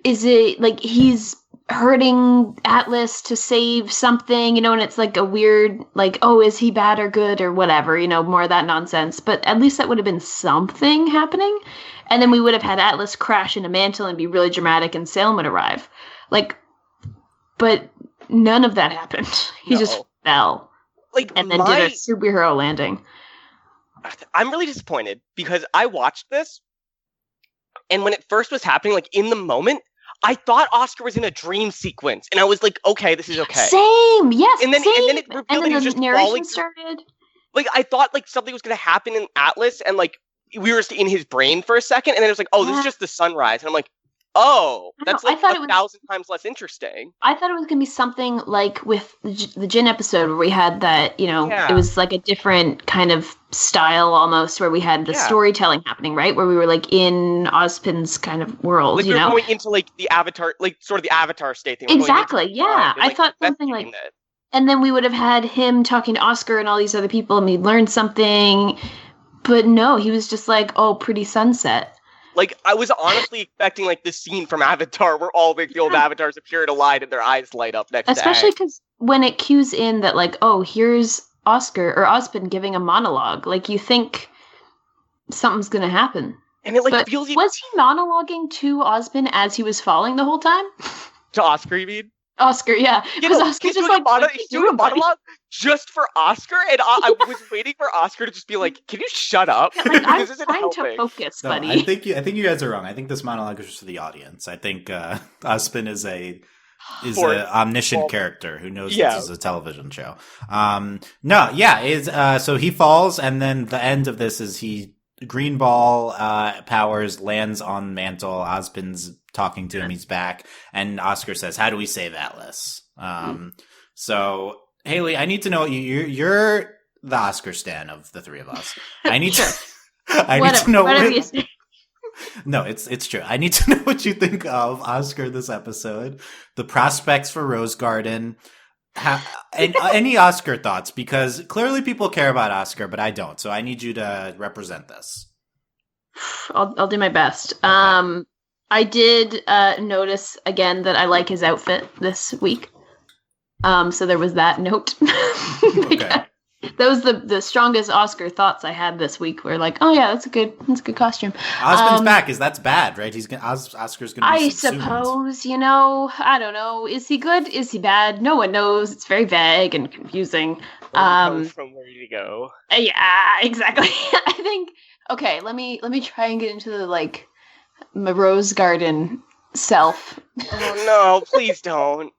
is it like he's hurting Atlas to save something, and it's like a weird, like, is he bad or good or whatever, more of that nonsense. But at least that would have been something happening. And then we would have had Atlas crash into Mantle and be really dramatic, and Salem would arrive. Like, but none of that happened. He just fell. Like, and then did a superhero landing. I'm really disappointed because I watched this, and when it first was happening, like in the moment, I thought Oscar was in a dream sequence, and I was like, okay, this is okay. Same, yes, and then it revealed that he was just falling. Started. Like, I thought like something was going to happen in Atlas, and like we were just in his brain for a second, and then it was like, this is just the sunrise, and I'm like, that's like 1,000 times less interesting. I thought it was going to be something like with the Jin episode where we had that, it was like a different kind of style almost, where we had the storytelling happening, right? Where we were like in Ozpin's kind of world, like we were going into like the Avatar, like sort of the Avatar state thing. Exactly, yeah. I thought something like that. And then we would have had him talking to Oscar and all these other people, and we'd learned something. But no, he was just like, pretty sunset. Like, I was honestly expecting, like, the scene from Avatar where all the old avatars appear in a line and their eyes light up next Especially because when it cues in that, like, here's Oscar or Ozpin giving a monologue. Like, you think something's going to happen. And it, like, feels... Was he monologuing to Ozpin as he was falling the whole time? To Oscar, you mean? Oscar, yeah. Because Oscar's just like, he's doing a monologue just for Oscar, and I was waiting for Oscar to just be like, "Can you shut up? Like, I'm trying to focus, buddy." I think you guys are wrong. I think this monologue is just for the audience. I think Ozpin is an omniscient character who knows this is a television show. So he falls, and then the end of this is he green ball powers lands on Mantle. Ozpin's talking to him. He's back, and Oscar says, "How do we save Atlas?" So Haley, I need to know, you're the Oscar stan of the three of us. I need to. I need to know. No, it's true. I need to know what you think of Oscar this episode, the prospects for Rose Garden, and any Oscar thoughts, because clearly people care about Oscar, but I don't. So I need you to represent this. I'll do my best. Okay. I did notice again that I like his outfit this week. So there was that note. Okay. That was the strongest Oscar thoughts I had this week. Were like, oh yeah, that's a good costume. Osmond's back. Is that's bad, right? Oscar's gonna be I subsumed. suppose, I don't know. Is he good? Is he bad? No one knows. It's very vague and confusing. From where to go. Yeah, exactly. I think. Okay, let me try and get into the my Rose Garden self. Oh no! Please don't.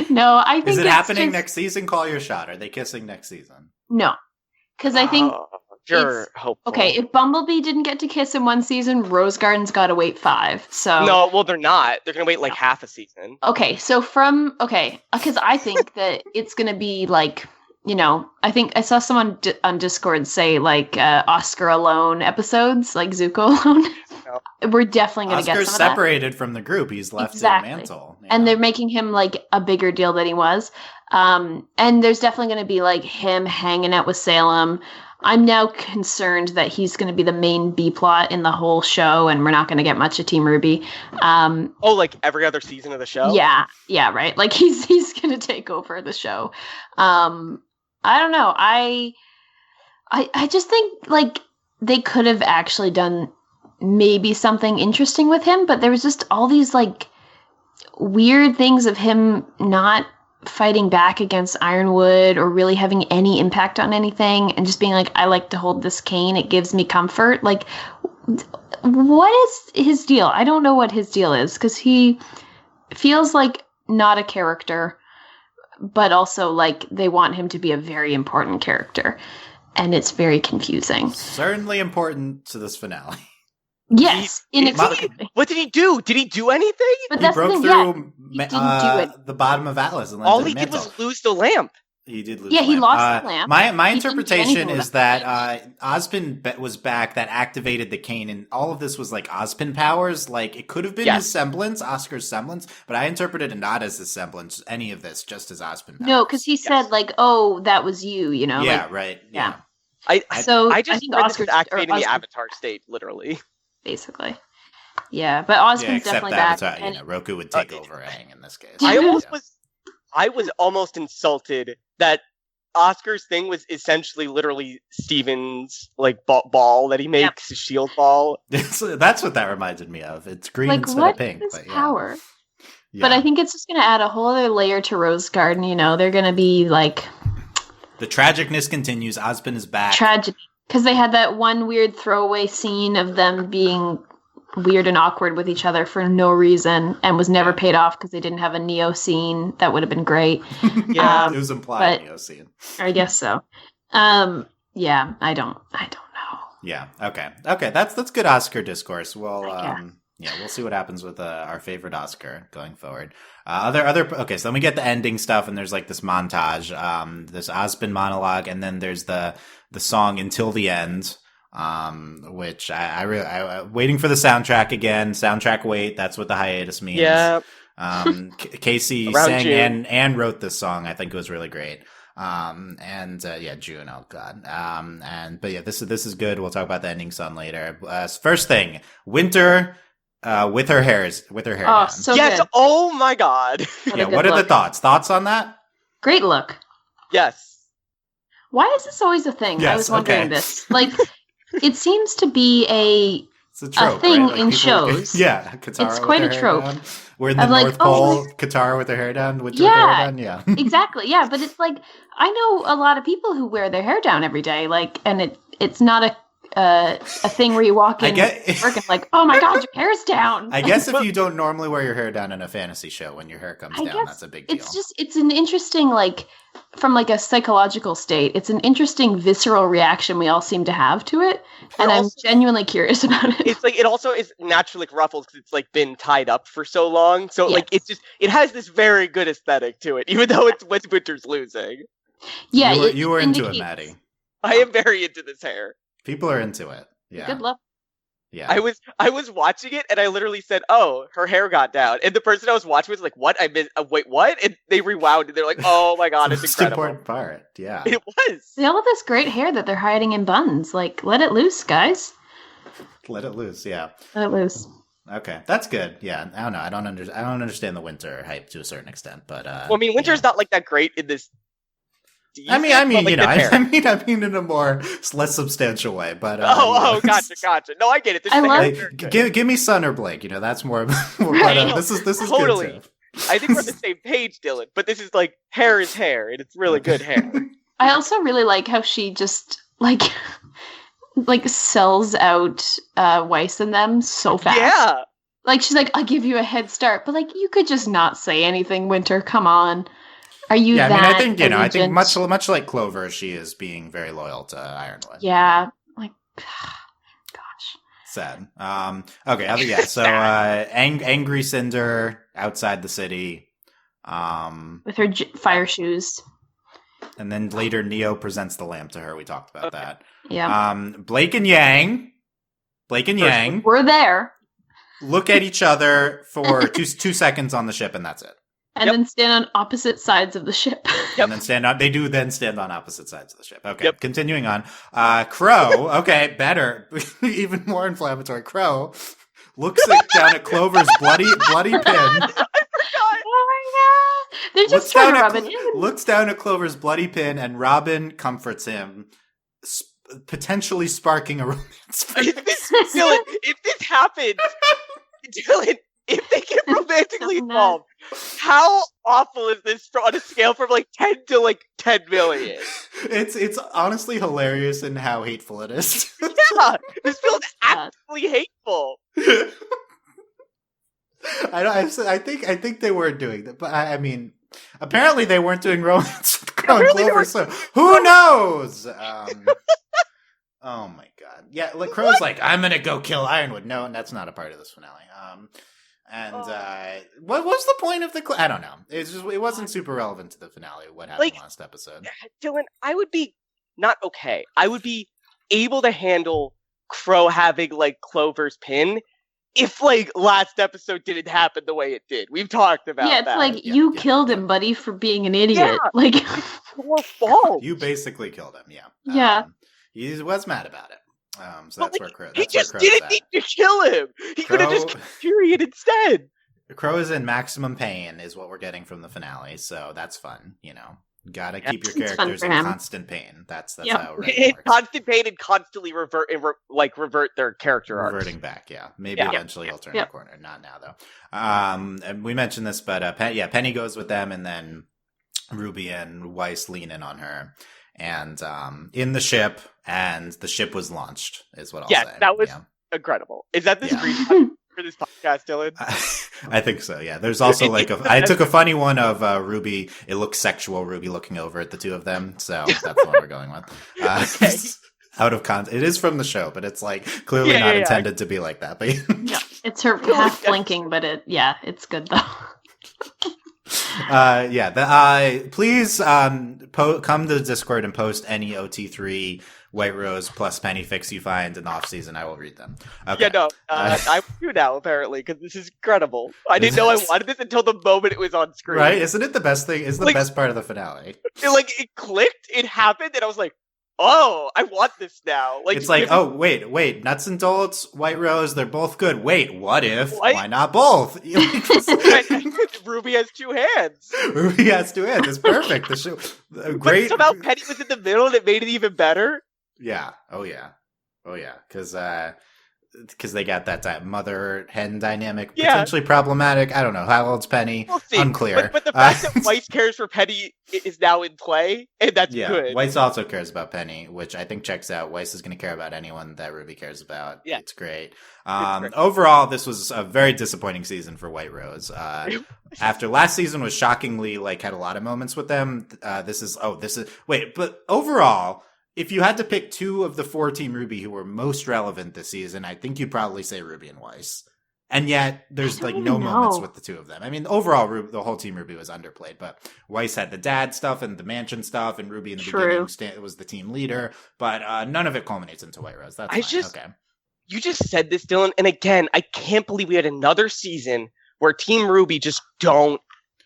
No, I think Is it it's happening just... next season? Call your shot. Are they kissing next season? No, because I think you're hopeful. Okay, if Bumblebee didn't get to kiss in one season, Rose Garden's got to wait 5. So no, well they're not. They're gonna wait half a season. Okay, so because I think that it's gonna be I think I saw someone on Discord say Oscar alone episodes, like Zuko alone. No. We're definitely gonna get some of that. Oscar's separated from the group. He's left in Mantle, and they're making him a bigger deal than he was. And there's definitely gonna be him hanging out with Salem. I'm now concerned that he's going to be the main B plot in the whole show, and we're not going to get much of Team RWBY. Like every other season of the show? Yeah, right. He's going to take over the show. I don't know. I just think they could have actually done maybe something interesting with him, but there was just all these weird things of him not fighting back against Ironwood or really having any impact on anything, and just being I like to hold this cane, it gives me comfort. What is his deal? I don't know what his deal is, because he feels not a character, but also they want him to be a very important character, and it's very confusing. Certainly important to this finale. Yes, what did he do? Did he do anything? But he broke through the bottom of Atlas and all he did was lose the lamp. He did lose. Yeah, he lost the lamp. My interpretation is that Ozpin was back. That activated the cane, and all of this was Ozpin powers. It could have been his semblance, Oscar's semblance, but I interpreted it not as his semblance, any of this, just as Ozpin powers. No, because he said "Oh, that was you," Yeah, right. Yeah. I just think Oscar's activating the Avatar state, literally. Basically, yeah, but Ozpin's definitely back. And Roku would take over Aang in this case. I was almost insulted that Oscar's thing was essentially literally Steven's ball that he makes, his shield ball. That's what that reminded me of. It's green instead of pink. What is power? Yeah. But I think it's just going to add a whole other layer to Rose Garden. They're going to be the tragicness continues. Ozpin is back. Tragedy. Because they had that one weird throwaway scene of them being weird and awkward with each other for no reason, and was never paid off because they didn't have a Neo scene. That would have been great. Yeah, it was implied Neo scene. I guess so. Yeah, I don't know. Yeah. Okay. That's good Oscar discourse. Well, we'll see what happens with our favorite Oscar going forward. Okay, so then we get the ending stuff, and there's this montage, this Ozpin monologue, and then there's the song Until the End, which I really waiting for the soundtrack again. Soundtrack wait, that's what the hiatus means. Yeah. Casey sang and wrote this song. I think it was really great. June. Oh God. This is good. We'll talk about the ending song later. First thing, Winter. With her hair down. So yes! Good. Oh my God! What are the thoughts? Thoughts on that? Great look. Yes. Why is this always a thing? Yes, I was wondering this. It seems to be it's a trope, thing right? in shows. Katara it's quite a trope. We're in the North Pole, Katara with her hair down, Winter with her hair down. Yeah, exactly. Yeah, but it's I know a lot of people who wear their hair down every day, and it's not a thing where you walk in work and oh my God, your hair's down. I guess if you don't normally wear your hair down in a fantasy show, when your hair comes down, that's a big deal. It's an interesting from a psychological state, it's an interesting visceral reaction we all seem to have to it, and I'm genuinely curious about it. It's it also is naturally ruffled because it's been tied up for so long, so it's just it has this very good aesthetic to it, even though it's when Winter's losing. Yeah, you were into it, Maddie. I am very into this hair. People are into it. Yeah. Good luck. Yeah. I was watching it and I literally said, "Oh, her hair got down," and the person I was watching was like, "What? I missed. Wait, what?" And they rewound and they're like, "Oh my god, it's It's incredible." important part. Yeah. It was. They all have this great hair that they're hiding in buns. Like, let it loose, guys. Let it loose. Yeah. Let it loose. Okay, that's good. Yeah, I don't know. I don't understand the winter hype to a certain extent, but Well, I mean, winter's not like that great in this. I mean, I like, mean, in a more less substantial way. But gotcha. No, I get it. Like, give me Sun or Blake. That's more. Right. This is totally. good too. I think we're on the same page, Dylan. But this is like hair is hair, and it's really good hair. I also really like how she just like sells out Weiss and them so fast. Yeah. Like she's like, I'll give you a head start, but like you could just not say anything, Winter. Come on. Are you Yeah, that I mean, I think allegiant? much like Clover, she is being very loyal to Ironwood. Yeah. Like gosh. Sad. Okay. Yeah. So, angry Cinder outside the city. With her fire shoes. And then later, Neo presents the lamp to her. We talked about that. Yeah. Blake and Yang. We're there. Look at each other for 2 seconds on the ship, and that's it. And then stand on opposite sides of the ship. And then stand on opposite sides of the ship. Okay. Yep. Continuing on. Crow. Okay. Better. Even more inflammatory. Crow looks down at Clover's bloody pin. I forgot. Oh my god! They're just trying to rub it in. Looks down at Clover's bloody pin, and Robin comforts him, potentially sparking a romance. Dylan, if this happens, Dylan, if they get romantically involved, how awful is this on a scale from like 10 to like 10 million? It's honestly hilarious in how hateful it is. Yeah, this feels absolutely hateful. I think they weren't doing that, but I mean, apparently they weren't doing romance with Crow and Clover, so who knows? Oh my god. Yeah, like Crow's like, I'm gonna go kill Ironwood. No, that's not a part of this finale. What was the point of the I don't know. It wasn't super relevant to the finale, what happened last episode. Dylan, I would be not okay. I would be able to handle Crow having like Clover's pin if like last episode didn't happen the way it did. We've talked about that. Yeah, it's like you killed him, buddy, for being an idiot. Yeah, like your fault. You basically killed him, yeah. Yeah. He was mad about it. So that's where Crow. He just didn't need to kill him. He could have just killed Period instead. Crow is in maximum pain, is what we're getting from the finale. So that's fun. Gotta keep your characters in constant pain. That's how it works. Constant pain and constantly revert their character arcs. Reverting back, yeah. Maybe eventually he'll turn the corner. Not now though. And we mentioned this, but Penny goes with them, and then Ruby and Weiss lean in on her. And in the ship, and the ship was launched, is what I'll say. Yeah, that was incredible. Is that the screenshot for this podcast, Dylan? I think so, yeah. There's also I took a funny one of Ruby. It looks sexual, Ruby looking over at the two of them. So that's the one we're going with. Okay. Out of context. It is from the show, but it's like clearly not intended to be like that. But yeah, it's her half blinking, but it's good though. Please come to the Discord and post any OT3 White Rose plus Penny fics you find in the off season. I will read them. Okay. Yeah, no, I do now apparently because this is incredible. I didn't know I wanted this until the moment it was on screen. Right? Isn't it the best thing? It's the best part of the finale. It clicked, it happened, and I was like, oh, I want this now. It's like, oh, wait, Nuts and Bolts, White Rose, they're both good. Wait, what if? Why not both? Ruby has two hands. Ruby has two hands. It's perfect. The show, great. But somehow Penny was in the middle, and it made it even better. Yeah. Oh yeah. Because they got that mother hen dynamic, potentially problematic. I don't know. How old's Penny? We'll see. Unclear. But the fact that Weiss cares for Penny is now in play, and that's good. Weiss also cares about Penny, which I think checks out. Weiss is going to care about anyone that Ruby cares about. Yeah. It's great. Overall, this was a very disappointing season for White Rose. After last season was shockingly had a lot of moments with them. But overall, if you had to pick two of the 4 Team RWBY who were most relevant this season, I think you'd probably say Ruby and Weiss. And yet, there's no moments with the two of them. I mean, overall, the whole Team RWBY was underplayed, but Weiss had the dad stuff and the mansion stuff, and Ruby in the beginning was the team leader, but none of it culminates into White Rose. That's fine. Okay. you just said this, Dylan, and again, I can't believe we had another season where Team RWBY just don't.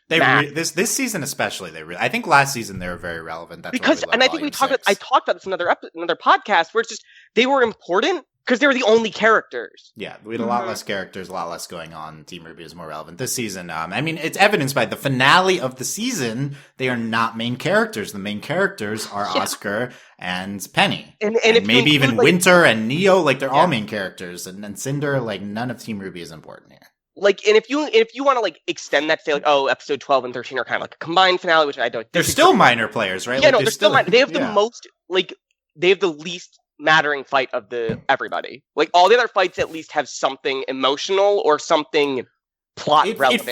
This season especially, I think last season they were very relevant. That's because, why and I think I talked about this in another podcast where it's just they were important because they were the only characters. Yeah, we had a lot less characters, a lot less going on. Team RWBY is more relevant this season. I mean, it's evidenced by the finale of the season. They are not main characters. The main characters are Oscar and Penny, and maybe even Winter and Neo. Like they're all main characters, and Cinder. Like none of Team RWBY is important here. Like, and if you want to like extend that, say like, oh, episode 12 and 13 are kind of like a combined finale, which I don't. They're still minor players, right? Yeah, like, no, they're still minor. They have the most they have the least mattering fight of the everybody. Like all the other fights at least have something emotional or something plot relevant.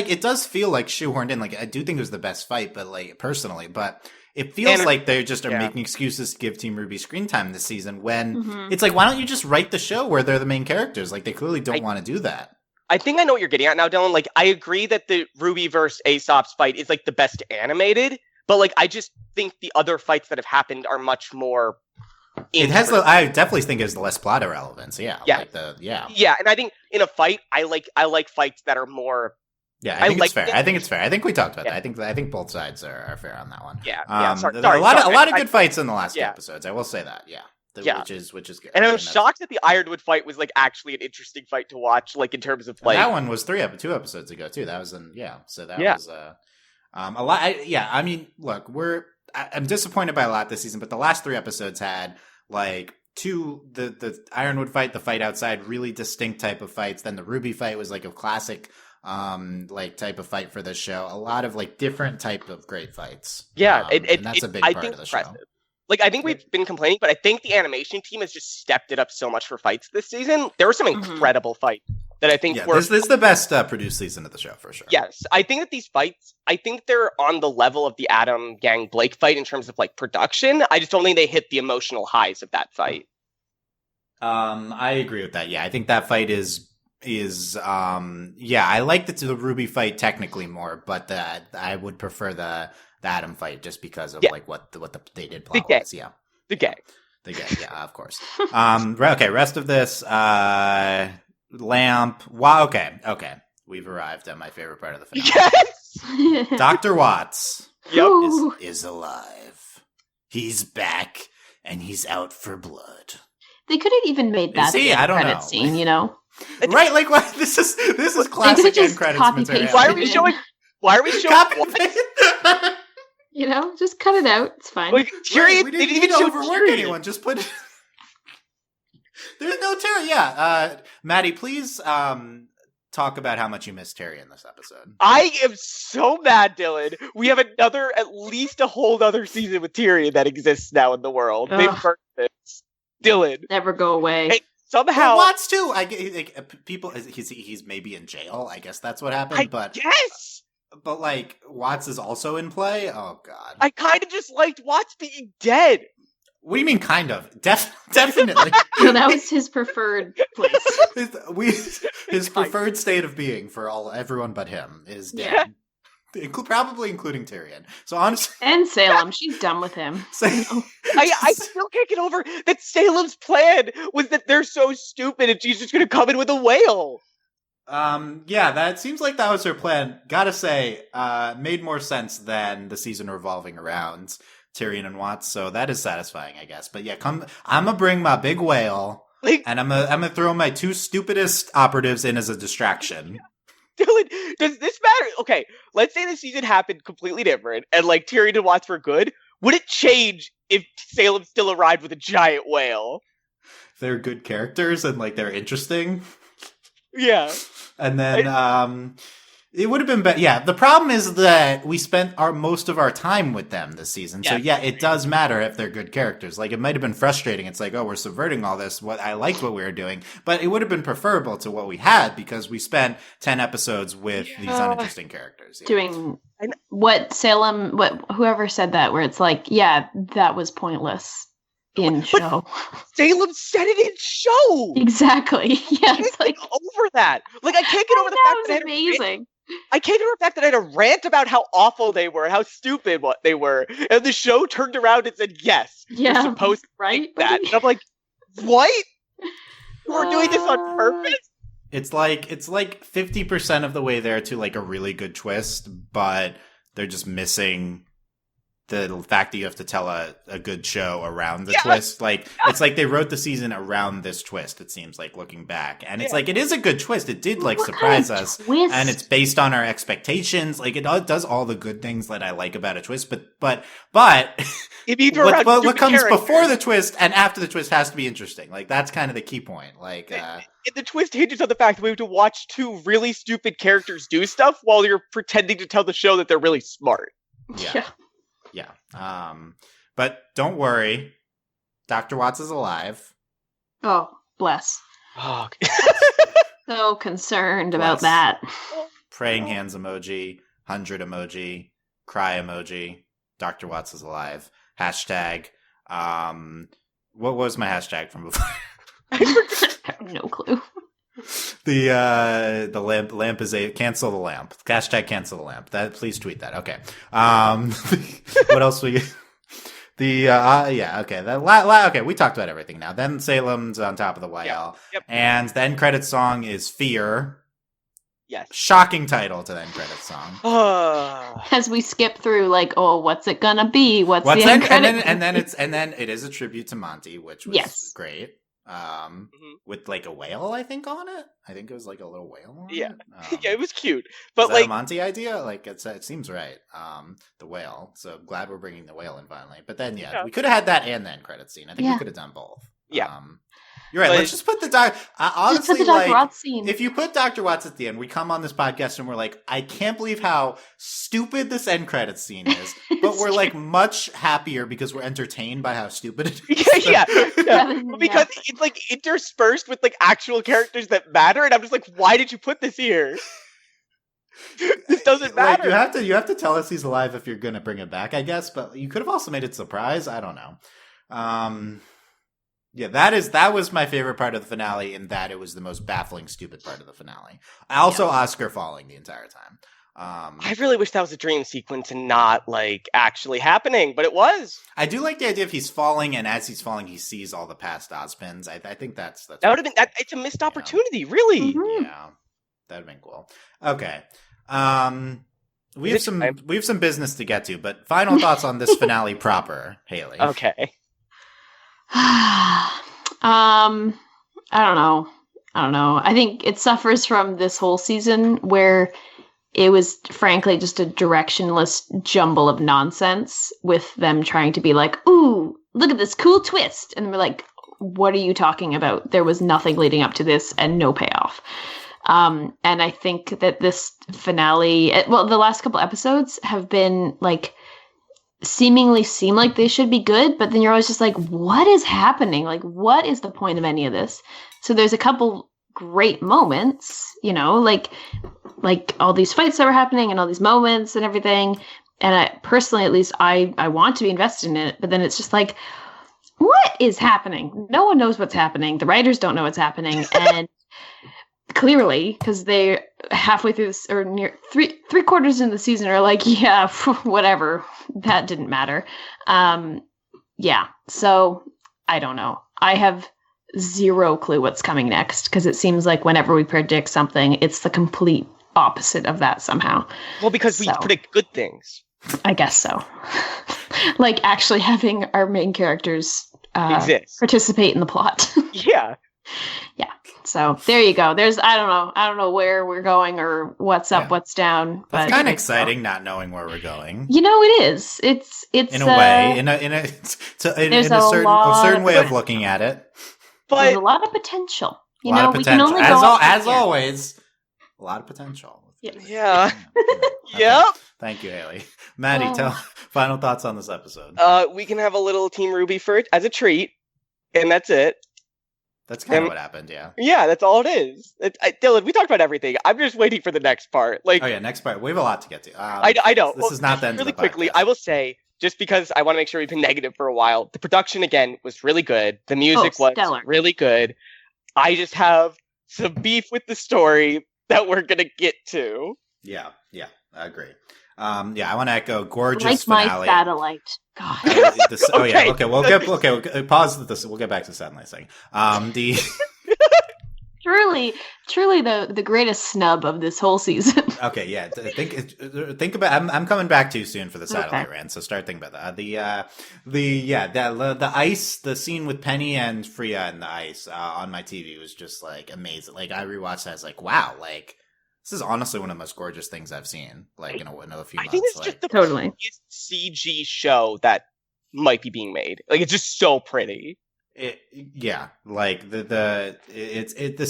It does feel like shoehorned in. Like I do think it was the best fight, but like personally, but it feels like they just are making excuses to give Team RWBY screen time this season when it's like, why don't you just write the show where they're the main characters? Like they clearly don't want to do that. I think I know what you're getting at now, Dylan. Like, I agree that the RWBY versus Aesop's fight is, like, the best animated, but, like, I just think the other fights that have happened are much more... I definitely think it has the less plot relevance, yeah. Yeah. Yeah, and I think in a fight, I like fights that are more... Yeah, I think it's fair. I think it's fair. I think we talked about that. I think both sides are fair on that one. Yeah, sorry. A lot of good fights in the last two episodes, I will say that, which is good. And I was shocked that the Ironwood fight was like actually an interesting fight to watch, like in terms of like that one was 2 episodes ago too. That was was a lot. I mean, look, I'm disappointed by a lot this season, but the last 3 episodes had like the Ironwood fight, the fight outside, really distinct type of fights. Then the RWBY fight was like a classic like type of fight for this show. A lot of like different type of great fights. Yeah, and that's a big part of the show. Like, I think we've been complaining, but I think the animation team has just stepped it up so much for fights this season. There were some incredible fights that I think were... This is the best produced season of the show, for sure. Yes. I think that these fights, I think they're on the level of the Adam Gang Blake fight in terms of, like, production. I just don't think they hit the emotional highs of that fight. I agree with that. Yeah, I think that fight is I like the RWBY fight technically more, but I would prefer the Adam fight just because of like what they did plot wise. Yeah, the gang, yeah, of course. Okay, rest of this lamp. Wow. Okay, we've arrived at my favorite part of the film. Yes, Dr. Watts is alive. He's back and he's out for blood. They could have even made that the end credit scene, you know? Right? Like what? This is classic end credits material. Why are we showing? What? You know, just cut it out. It's fine. Like, Tyrion, we didn't even overwork anyone. Just put it. There's no Tyrion. Yeah, Maddie, please talk about how much you miss Tyrion this episode. I am so mad, Dylan. We have at least a whole other season with Tyrion that exists now in the world. They've heard this. Dylan. Never go away. Hey, somehow. Watts too. People, he's maybe in jail. I guess that's what happened. Yes. But like Watts is also in play. Oh God. I kind of just liked Watts being dead. What do you mean, kind of? Definitely. No, that was his preferred place. His preferred state of being for everyone but him is dead. Yeah. Probably including Tyrion. So honestly, and Salem, she's done with him. I still can't get over that Salem's plan was that they're so stupid and she's just going to come in with a whale. Yeah, that seems like that was her plan. Gotta say, made more sense than the season revolving around Tyrion and Watts, so that is satisfying, I guess. But yeah, I'm gonna bring my big whale, and I'm gonna throw my 2 stupidest operatives in as a distraction. Dylan, does this matter? Okay, let's say the season happened completely different, and like Tyrion and Watts were good. Would it change if Salem still arrived with a giant whale? They're good characters and like they're interesting. Yeah. And then it would have been better. Yeah, the problem is that we spent most of our time with them this season. So yeah, it does matter if they're good characters. Like it might have been frustrating. It's like, oh, we're subverting all this. I liked what we were doing, but it would have been preferable to what we had because we spent 10 episodes with these uninteresting characters. Doing what Salem, whoever said that, where it's like, yeah, that was pointless. In show. Salem said it in show. Exactly. Yeah, it's like over that. Like I can't get over the fact that amazing. I can't get over the fact that I had a rant about how awful they were, how stupid what they were, and the show turned around and said, "Yes, you're supposed to right that." And I'm like, "What?" We're doing this on purpose? It's like 50% of the way there to like a really good twist, but they're just missing the fact that you have to tell a good show around the twist. Like, it's like they wrote the season around this twist, it seems like, looking back. And it's like, it is a good twist. It did, like, surprise us. Twist? And it's based on our expectations. Like, it does all the good things that I like about a twist. But what comes before the twist and after the twist has to be interesting. Like, that's kind of the key point. Like, the twist hinges on the fact that we have to watch two really stupid characters do stuff while you're pretending to tell the show that they're really smart. Yeah. But don't worry. Dr. Watts is alive. Oh, bless. Oh. So concerned Bless. about that. Praying hands emoji, 100 emoji, cry emoji. Dr. Watts is alive. Hashtag. What was my hashtag from before? I have no clue. The lamp is cancel the lamp. Hashtag cancel the lamp. Please tweet that. Okay. What else we? Okay. Okay. We talked about everything now. Then Salem's on top of the YL, and the end credits song is Fear. Yes. Shocking title to the end credits song. As we skip through, like, oh, what's it gonna be? What's the end credits? And then it is a tribute to Monty, which was great. With like a whale, I think, on it. I think it was like a little whale on it. Yeah, it was cute. But is that like a Monty idea, like it seems right. The whale. So I'm glad we're bringing the whale in finally. But then we could have had that and then credit scene. I think we could have done both. Yeah. You're right. Let's just put the honestly, put the Dr. Watts scene. If you put Dr. Watts at the end, we come on this podcast and we're like, I can't believe how stupid this end credits scene is. But we're like much happier because we're entertained by how stupid it is. yeah. Because it's like interspersed with like actual characters that matter, and I'm just like, why did you put this here? This doesn't matter. Like, you have to tell us he's alive if you're gonna bring it back, I guess. But you could have also made it surprise. I don't know. Yeah, that was my favorite part of the finale, in that it was the most baffling, stupid part of the finale. Also, Oscar falling the entire time. I really wish that was a dream sequence and not like actually happening, but it was. I do like the idea of he's falling, and as he's falling, he sees all the past Ozpins. I think that's that would have been that. It's a missed opportunity, really. Mm-hmm. Yeah, that'd have been cool. Okay, we have some business to get to, but final thoughts on this finale proper, Hayley. Okay. I don't know. I think it suffers from this whole season where it was frankly just a directionless jumble of nonsense, with them trying to be like, ooh, look at this cool twist. And we're like, what are you talking about? There was nothing leading up to this and no payoff. And I think that this finale, the last couple episodes have been like, seemingly seem like they should be good, but then you're always just like, what is happening? Like, what is the point of any of this? So there's a couple great moments, like all these fights that were happening and all these moments and everything. And I personally, at least I want to be invested in it, but then it's just like, what is happening? No one knows what's happening. The writers don't know what's happening. And clearly, because they halfway through this, or near three quarters into the season, are like, yeah, whatever, that didn't matter. So I don't know. I have zero clue what's coming next, because it seems like whenever we predict something, it's the complete opposite of that somehow. Well, because we predict good things. I guess so. Like actually having our main characters participate in the plot. Yeah. So there you go. There's I don't know where we're going or what's up, what's down. That's kind of exciting, not knowing where we're going. It is. It's in a way, in a certain way of looking at it. But there's a lot of potential. We can only as always, a lot of potential. Yeah. Okay. Yep. Thank you, Hayley. Maddie, tell final thoughts on this episode. We can have a little Team RWBY for it as a treat, and that's it. That's kind of what happened, yeah. Yeah, that's all it is. Dylan, we talked about everything. I'm just waiting for the next part. Next part. We have a lot to get to. I know. This is not the end really of the quickly, podcast. I will say, just because I want to make sure we've been negative for a while, the production, again, was really good. The music was really good. I just have some beef with the story that we're going to get to. Yeah, I agree. I want to echo gorgeous like finale. My satellite. God. Okay. We'll pause this. We'll get back to the satellite thing. truly the greatest snub of this whole season. Okay, yeah. Think about. I'm coming back too soon for the satellite Okay. rant, so start thinking about that. The ice, the scene with Penny and Freya and the ice on my TV was just like amazing. Like I rewatched that, I was like, wow, like this is honestly one of the most gorgeous things I've seen. Like in a few I months. think it's like, just the Totally. prettiest CG show that might be being made. Like it's just so pretty. This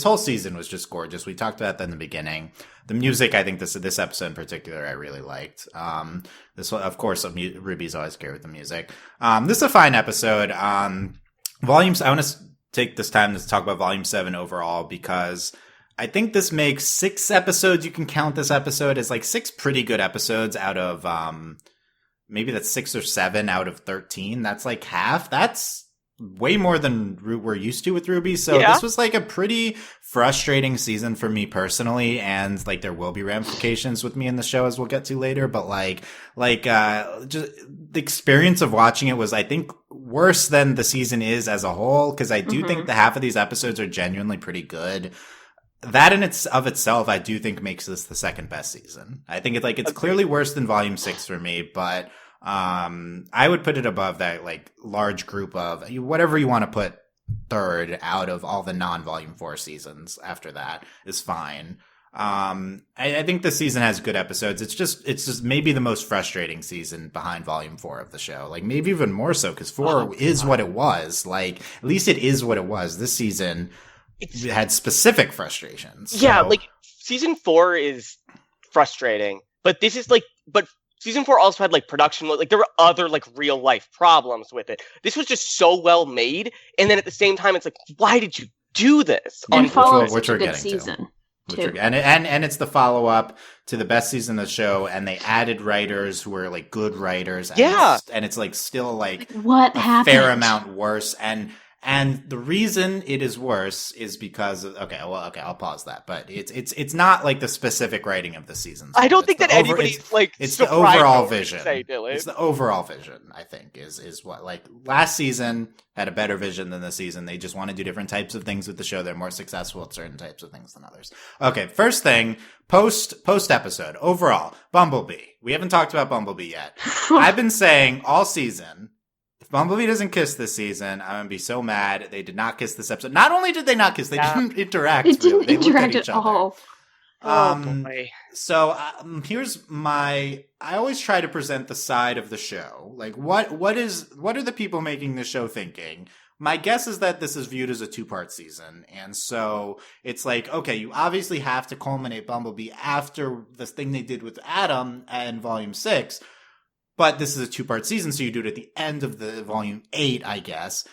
whole season was just gorgeous. We talked about that in the beginning. The music, I think this episode in particular, I really liked. This one, of course, Ruby's always great with the music. This is a fine episode. Volumes. I want to take this time to talk about Volume 7 overall because I think this makes 6 episodes. You can count this episode as like 6 pretty good episodes out of maybe that's 6 or 7 out of 13. That's like half. That's way more than we're used to with RWBY. So This was like a pretty frustrating season for me personally. And like there will be ramifications with me in the show as we'll get to later. But just the experience of watching it was, I think, worse than the season is as a whole. Cause I do think the half of these episodes are genuinely pretty good. That in itself, I do think makes this the second best season. I think it's clearly worse than Volume 6 for me, but I would put it above that like large group of whatever you want to put third out of all the non-Volume 4 seasons. After that is fine. I think the season has good episodes. It's just maybe the most frustrating season behind Volume 4 of the show. Like maybe even more so because 4 is what it was. Like at least it is what it was. This season it had specific frustrations. Yeah, like season 4 is frustrating, but this is but season 4 also had like production, like there were other like real life problems with it. This was just so well made, and then at the same time, it's like, why did you do this? And follows which a we're good getting season. And it's the follow up to the best season of the show, and they added writers who were like good writers. And it's like still like what happened? Fair amount worse. And the reason it is worse is because I'll pause that. But it's not like the specific writing of the season. I don't think that anybody's like it's the overall vision. Dylan. It's the overall vision, I think, is what like last season had a better vision than this season. They just want to do different types of things with the show. They're more successful at certain types of things than others. Okay, first thing, post episode, overall, Bumblebee. We haven't talked about Bumblebee yet. I've been saying all season, if Bumblebee doesn't kiss this season, I'm going to be so mad. They did not kiss this episode. Not only did they not kiss, they didn't interact. They didn't They interact looked at each at other. all. Boy. So here's I always try to present the side of the show. Like what are the people making the show thinking? My guess is that this is viewed as a 2-part season. And so it's like, okay, you obviously have to culminate Bumblebee after the thing they did with Adam in Volume 6. But this is a 2-part season, so you do it at the end of the Volume 8, I guess.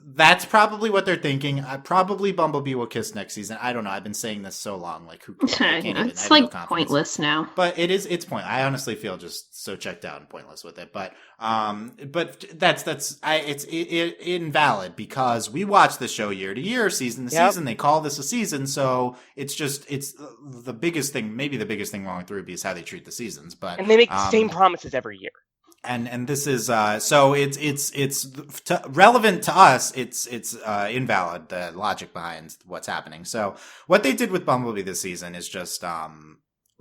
That's probably what they're thinking. Probably Bumblebee will kiss next season. I don't know. I've been saying this so long. Like, who cares? It's like pointless now. But it's point. I honestly feel just so checked out and pointless with it. But it's invalid because we watch the show year to year, season to season. They call this a season, so it's the biggest thing. Maybe the biggest thing wrong with RWBY is how they treat the seasons. But and they make the same promises every year. And this is so it's relevant to us. It's invalid, the logic behind what's happening. So what they did with Bumblebee this season is just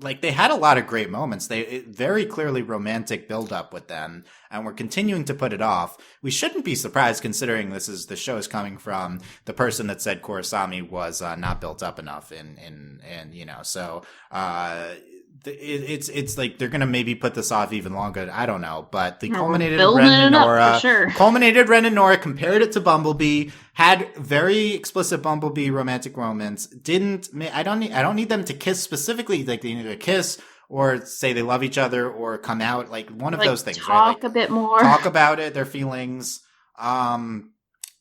like they had a lot of great moments. They very clearly romantic build up with them, and we're continuing to put it off. We shouldn't be surprised considering the show is coming from the person that said Kurosami was not built up enough in so. It's like they're gonna maybe put this off even longer. I don't know, but they culminated Ren and Nora. Culminated Ren and Nora, compared it to Bumblebee, had very explicit Bumblebee romantic romance. I don't need them to kiss specifically. Like they need to kiss or say they love each other or come out like one of those things. Talk a bit more. Talk about it. Their feelings.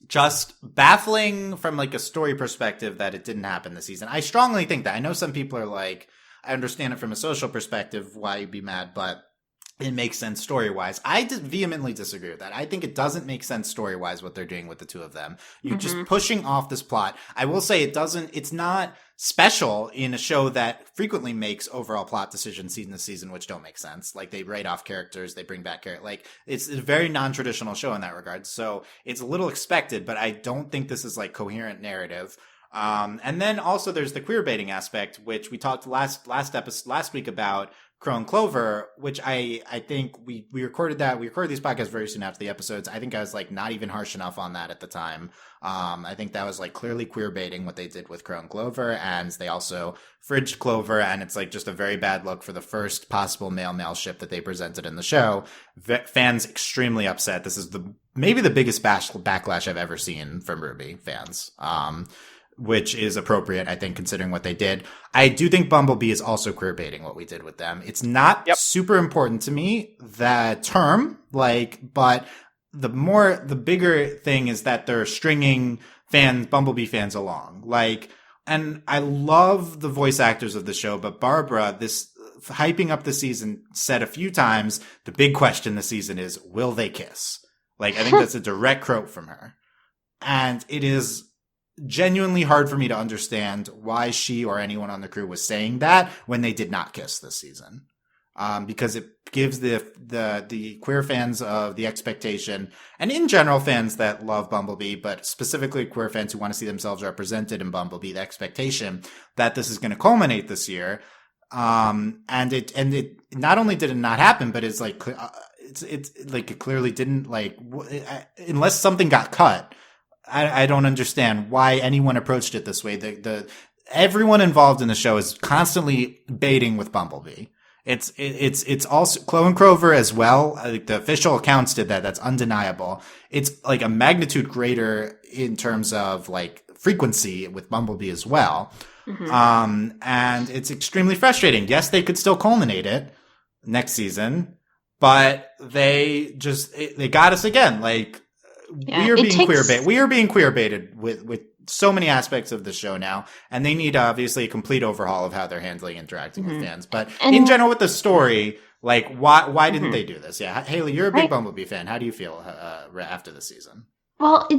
Just baffling from like a story perspective that it didn't happen this season. I strongly think that. I know some people are like, I understand it from a social perspective, why you'd be mad, but it makes sense story-wise. I vehemently disagree with that. I think it doesn't make sense story-wise what they're doing with the two of them. You're just pushing off this plot. I will say it's not special in a show that frequently makes overall plot decisions season to season, which don't make sense. Like they write off characters, they bring back characters. Like it's a very non-traditional show in that regard. So it's a little expected, but I don't think this is like coherent narrative. And then also there's the queer baiting aspect, which we talked last week about Crow and Clover, which I think we recorded these podcasts very soon after the episodes. I think I was like not even harsh enough on that at the time. I think that was like clearly queer baiting what they did with Crow and Clover, and they also fridged Clover, and it's like just a very bad look for the first possible male ship that they presented in the show. Fans extremely upset. This is maybe the biggest backlash I've ever seen from RWBY fans. Which is appropriate, I think, considering what they did. I do think Bumblebee is also queer baiting what we did with them. It's not super important to me, that term, but the bigger thing is that they're stringing Bumblebee fans along. And I love the voice actors of the show, but Barbara, this hyping up the season, said a few times, the big question this season is, will they kiss? I think that's a direct quote from her. And it is genuinely hard for me to understand why she or anyone on the crew was saying that when they did not kiss this season. Because it gives the queer fans of the expectation, and in general fans that love Bumblebee, but specifically queer fans who want to see themselves represented in Bumblebee, the expectation that this is going to culminate this year. And it not only did it not happen, but it's like, it's like it clearly didn't, unless something got cut. I don't understand why anyone approached it this way. Everyone involved in the show is constantly baiting with Bumblebee. It's also Chloe and Crover as well. The official accounts did that. That's undeniable. It's like a magnitude greater in terms of frequency with Bumblebee as well. Mm-hmm. And it's extremely frustrating. Yes, they could still culminate it next season, but they got us again. We are being queer baited with so many aspects of the show now, and they need obviously a complete overhaul of how they're handling interacting with fans. But in general, with the story, why didn't they do this? Yeah, Hayley, you're a big Bumblebee fan. How do you feel after the season? Well,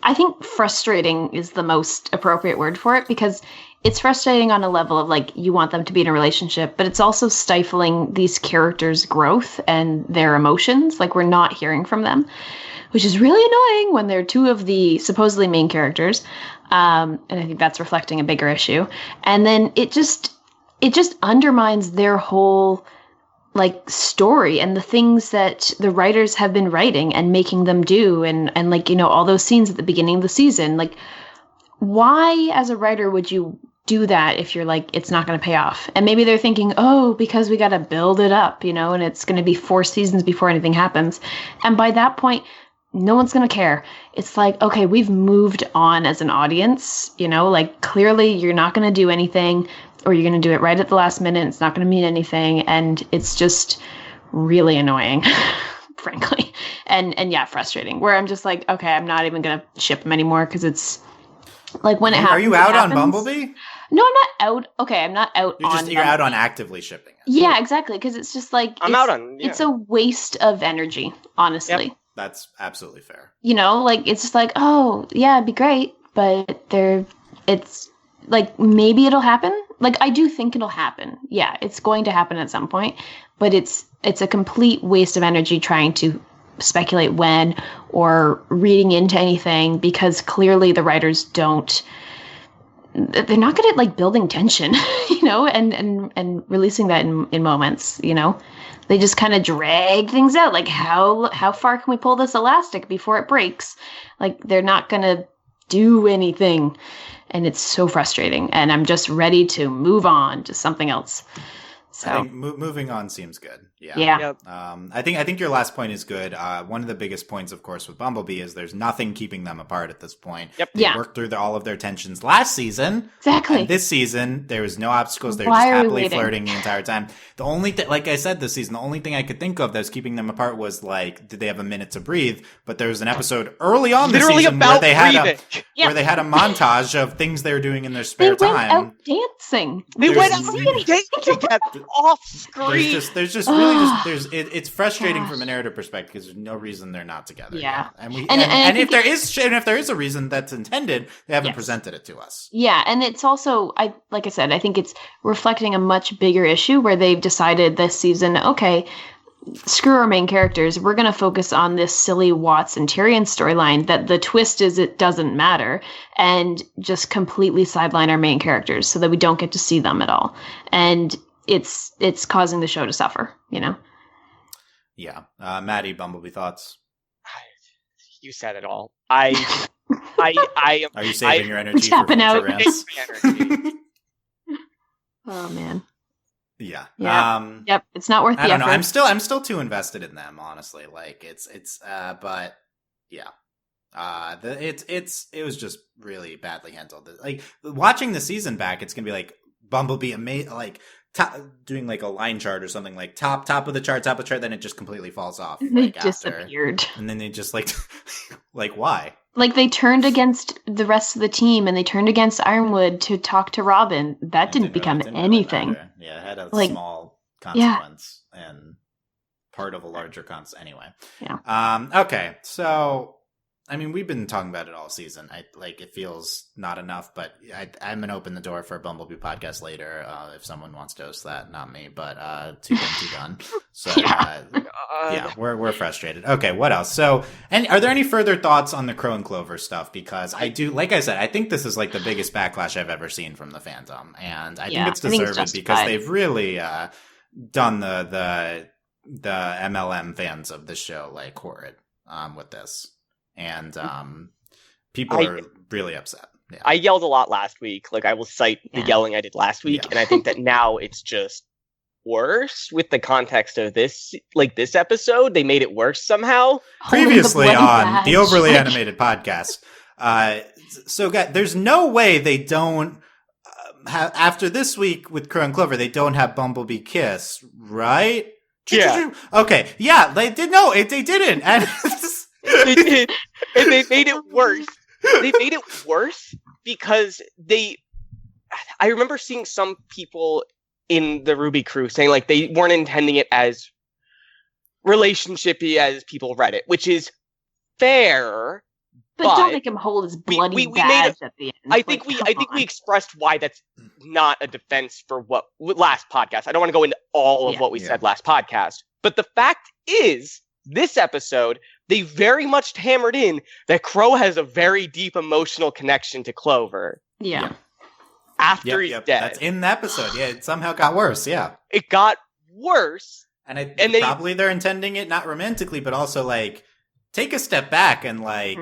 I think frustrating is the most appropriate word for it, because it's frustrating on a level of you want them to be in a relationship, but it's also stifling these characters' growth and their emotions. We're not hearing from them, which is really annoying when they're two of the supposedly main characters. And I think that's reflecting a bigger issue. And then it just undermines their whole story and the things that the writers have been writing and making them do. And all those scenes at the beginning of the season, why as a writer would you do that if you're it's not going to pay off? And maybe they're thinking, because we got to build it up, and it's going to be 4 seasons before anything happens. And by that point, no one's going to care. It's okay, we've moved on as an audience, clearly you're not going to do anything, or you're going to do it right at the last minute. It's not going to mean anything. And it's just really annoying, frankly. And yeah, frustrating, where I'm just okay, I'm not even going to ship them anymore, because it's when it happens. Are you out on Bumblebee? No, I'm not out. Okay, I'm not out you're out on actively shipping it. Yeah, exactly. Because it's just I'm out on. Yeah. It's a waste of energy, honestly. Yep, that's absolutely fair. It's just oh yeah, it'd be great, but it's maybe it'll happen. I do think it'll happen. Yeah, it's going to happen at some point, but it's a complete waste of energy trying to speculate when or reading into anything, because clearly the writers they're not good at building tension, and releasing that in moments, they just kind of drag things out. How far can we pull this elastic before it breaks? They're not going to do anything. And it's so frustrating. And I'm just ready to move on to something else. So I think moving on seems good. Yeah. Yep. I think your last point is good. One of the biggest points, of course, with Bumblebee is there's nothing keeping them apart at this point. Yep. They worked through all of their tensions last season. Exactly. And this season, there was no obstacles. They were just happily flirting the entire time. The only thing, like I said, this season, the only thing I could think of that was keeping them apart was did they have a minute to breathe? But there was an episode early on this season where they had a montage of things they were doing in their spare time. They went out dancing. They went out dancing together off screen. It's frustrating from a narrative perspective because there's no reason they're not together. Yeah. And if there is a reason that's intended, they haven't presented it to us. Yeah, and it's also I think it's reflecting a much bigger issue where they've decided this season, okay, screw our main characters. We're going to focus on this silly Watts and Tyrion storyline that the twist is it doesn't matter, and just completely sideline our main characters so that we don't get to see them at all. And it's causing the show to suffer, you know? Yeah. Maddie, Bumblebee thoughts? You said it all. I am. Are you saving your energy for tapping out. rants? Oh, man. Yeah. Yep. It's not worth the I don't effort. know. I'm still too invested in them, honestly. Like but yeah. It was just really badly handled. Like watching the season back, it's gonna be like Bumblebee like doing like a line chart or something, like top of the chart, then it just completely falls off. They like, disappeared. And then they just like like why? Like they turned against the rest of the team and they turned against Ironwood to talk to Robin. That didn't become anything. Really yeah, it had a small consequence and part of a larger consequence. Anyway. Yeah. Okay. So I mean, we've been talking about it all season. It feels not enough, but I'm gonna open the door for a Bumblebee podcast later if someone wants to host that. Not me, but too done. So yeah, we're frustrated. Okay, what else? So, and are there any further thoughts on the Crow and Clover stuff? Because I do, like I said, I think this is like the biggest backlash I've ever seen from the fandom, and I think it's deserved because they've really done the MLM fans of this show like horrid with this. And people are really upset. Yeah. I yelled a lot last week. Like I will cite the yelling I did last week, and I think that now it's just worse with the context of this episode. They made it worse somehow. Previously on the Overly Animated podcast. So guys, there's no way they don't have, after this week with Crow and Clover, they don't have Bumblebee kiss, right? Yeah. Okay. Yeah, they did. No, they didn't. And they did, and they made it worse. They made it worse because I remember seeing some people in the RWBY crew saying like they weren't intending it as relationshipy as people read it, which is fair. But don't make him hold his bloody badge at the end. I think we expressed why that's not a defense for what last podcast. I don't want to go into all of what we said last podcast, but the fact is, this episode, they very much hammered in that Crow has a very deep emotional connection to Clover. Yeah. After he's dead. That's in the episode. Yeah, it somehow got worse. Yeah. It got worse. And probably they're intending it not romantically, but also like take a step back and like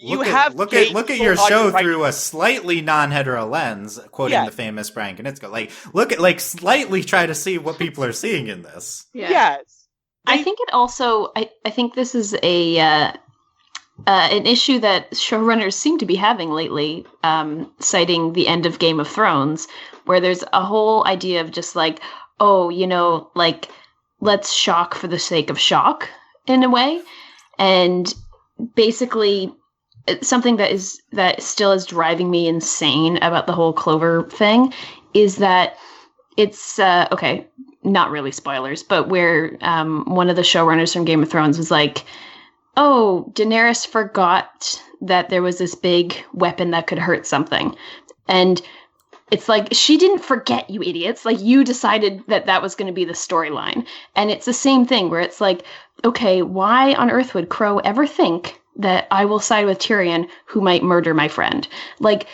look at your show through a slightly non-hetero lens, quoting the famous Brian Konietzko. Like slightly try to see what people are seeing in this. Yeah. Yes. I think it also. I think this is an issue that showrunners seem to be having lately, citing the end of Game of Thrones, where there's a whole idea of just like, oh, like let's shock for the sake of shock in a way, and basically something that still is driving me insane about the whole Clover thing is that it's okay. Not really spoilers, but where one of the showrunners from Game of Thrones was like, oh, Daenerys forgot that there was this big weapon that could hurt something. And it's like, she didn't forget, you idiots. Like, you decided that was going to be the storyline. And it's the same thing where it's like, okay, why on earth would Crow ever think that I will side with Tyrion, who might murder my friend? Like,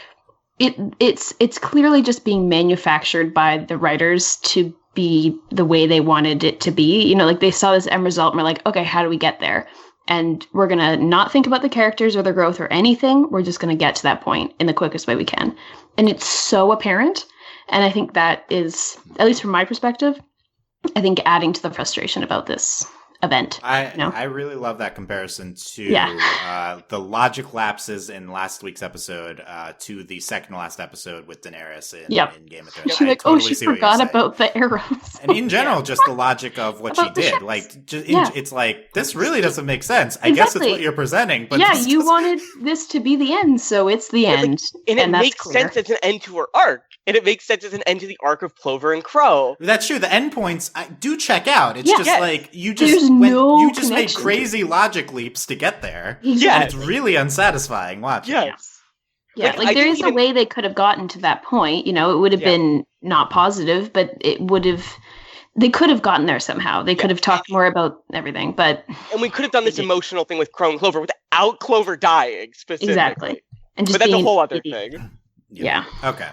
it's clearly just being manufactured by the writers to be the way they wanted it to be. Like they saw this end result and we're like, okay, how do we get there? And we're going to not think about the characters or their growth or anything. We're just going to get to that point in the quickest way we can. And it's so apparent. And I think that is, at least from my perspective, I think adding to the frustration about this event. I really love that comparison to the logic lapses in last week's episode to the second last episode with Daenerys in Game of Thrones. She's like, she forgot about the arrows. And in general, just the logic of what she did. Like, it's like, this really doesn't make sense. I guess it's what you're presenting. But you wanted this to be the end, so it's the end. And it makes sense as an end to her arc. And it makes sense as an end to the arc of Clover and Crow. That's true. The endpoints do check out. It's just like you just made crazy logic leaps to get there. Yeah, and it's really unsatisfying watching. Yes. Yeah, like there is a way they could have gotten to that point. It would have been not positive, but it would have. They could have gotten there somehow. They could have talked more about everything, but... And we could have done this emotional thing with Crow and Clover without Clover dying, specifically. Exactly. And just but that's a being whole other idiot. thing. Yeah. Okay.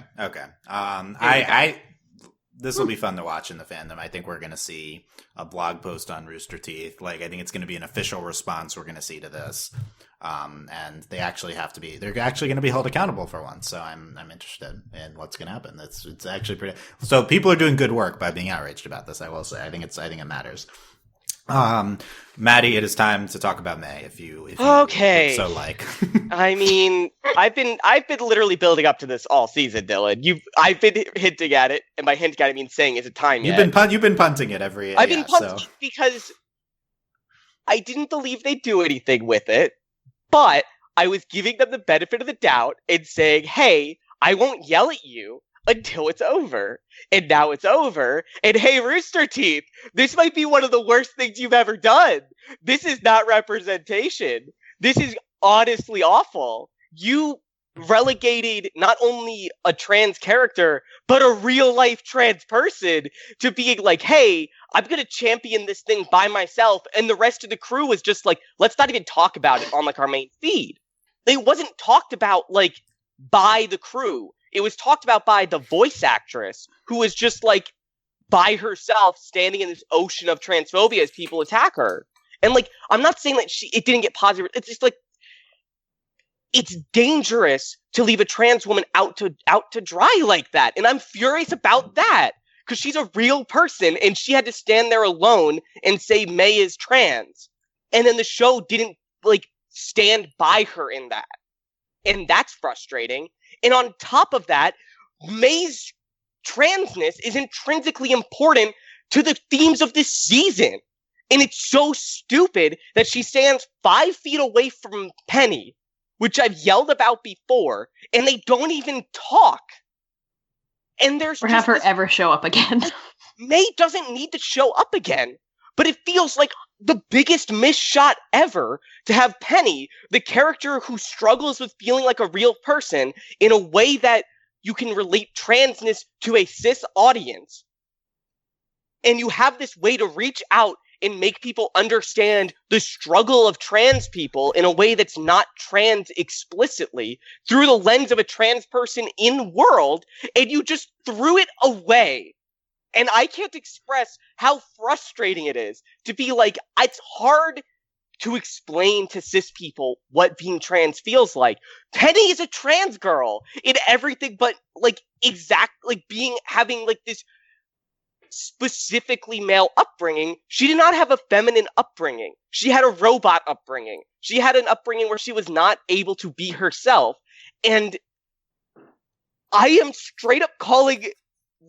This will be fun to watch in the fandom. I think we're going to see a blog post on Rooster Teeth. Like, I think it's going to be an official response we're going to see to this. And they're actually going to be held accountable for once. So I'm interested in what's going to happen. It's actually pretty, so people are doing good work by being outraged about this. I will say, I think it matters. Maddie, it is time to talk about May. If you okay. So like, I mean, I've been literally building up to this all season, Dylan. I've been hinting at it, and by hinting at it, I mean saying, is it time yet? You've been punting it every. I've been punting it because I didn't believe they'd do anything with it, but I was giving them the benefit of the doubt and saying, "Hey, I won't yell at you until it's over." And now it's over. And hey, Rooster Teeth, this might be one of the worst things you've ever done. This is not representation. This is honestly awful. You relegated not only a trans character, but a real life trans person to being like, hey, I'm going to champion this thing by myself. And the rest of the crew was just like, let's not even talk about it on like our main feed. It wasn't talked about like by the crew. It was talked about by the voice actress, who was just like by herself standing in this ocean of transphobia as people attack her. And like, I'm not saying that it didn't get positive. It's just like, it's dangerous to leave a trans woman out to dry like that. And I'm furious about that because she's a real person and she had to stand there alone and say May is trans. And then the show didn't like stand by her in that. And that's frustrating. And on top of that, May's transness is intrinsically important to the themes of this season. And it's so stupid that she stands 5 feet away from Penny, which I've yelled about before, and they don't even talk. And there's or have her ever show up again. May doesn't need to show up again, but it feels like the biggest missed shot ever to have Penny, the character who struggles with feeling like a real person in a way that you can relate transness to a cis audience. And you have this way to reach out and make people understand the struggle of trans people in a way that's not trans explicitly through the lens of a trans person in world, and you just threw it away. And I can't express how frustrating it is to be like, it's hard to explain to cis people what being trans feels like. Penny is a trans girl in everything but like having like this specifically male upbringing. She did not have a feminine upbringing. She had a robot upbringing. She had an upbringing where she was not able to be herself. And I am straight up calling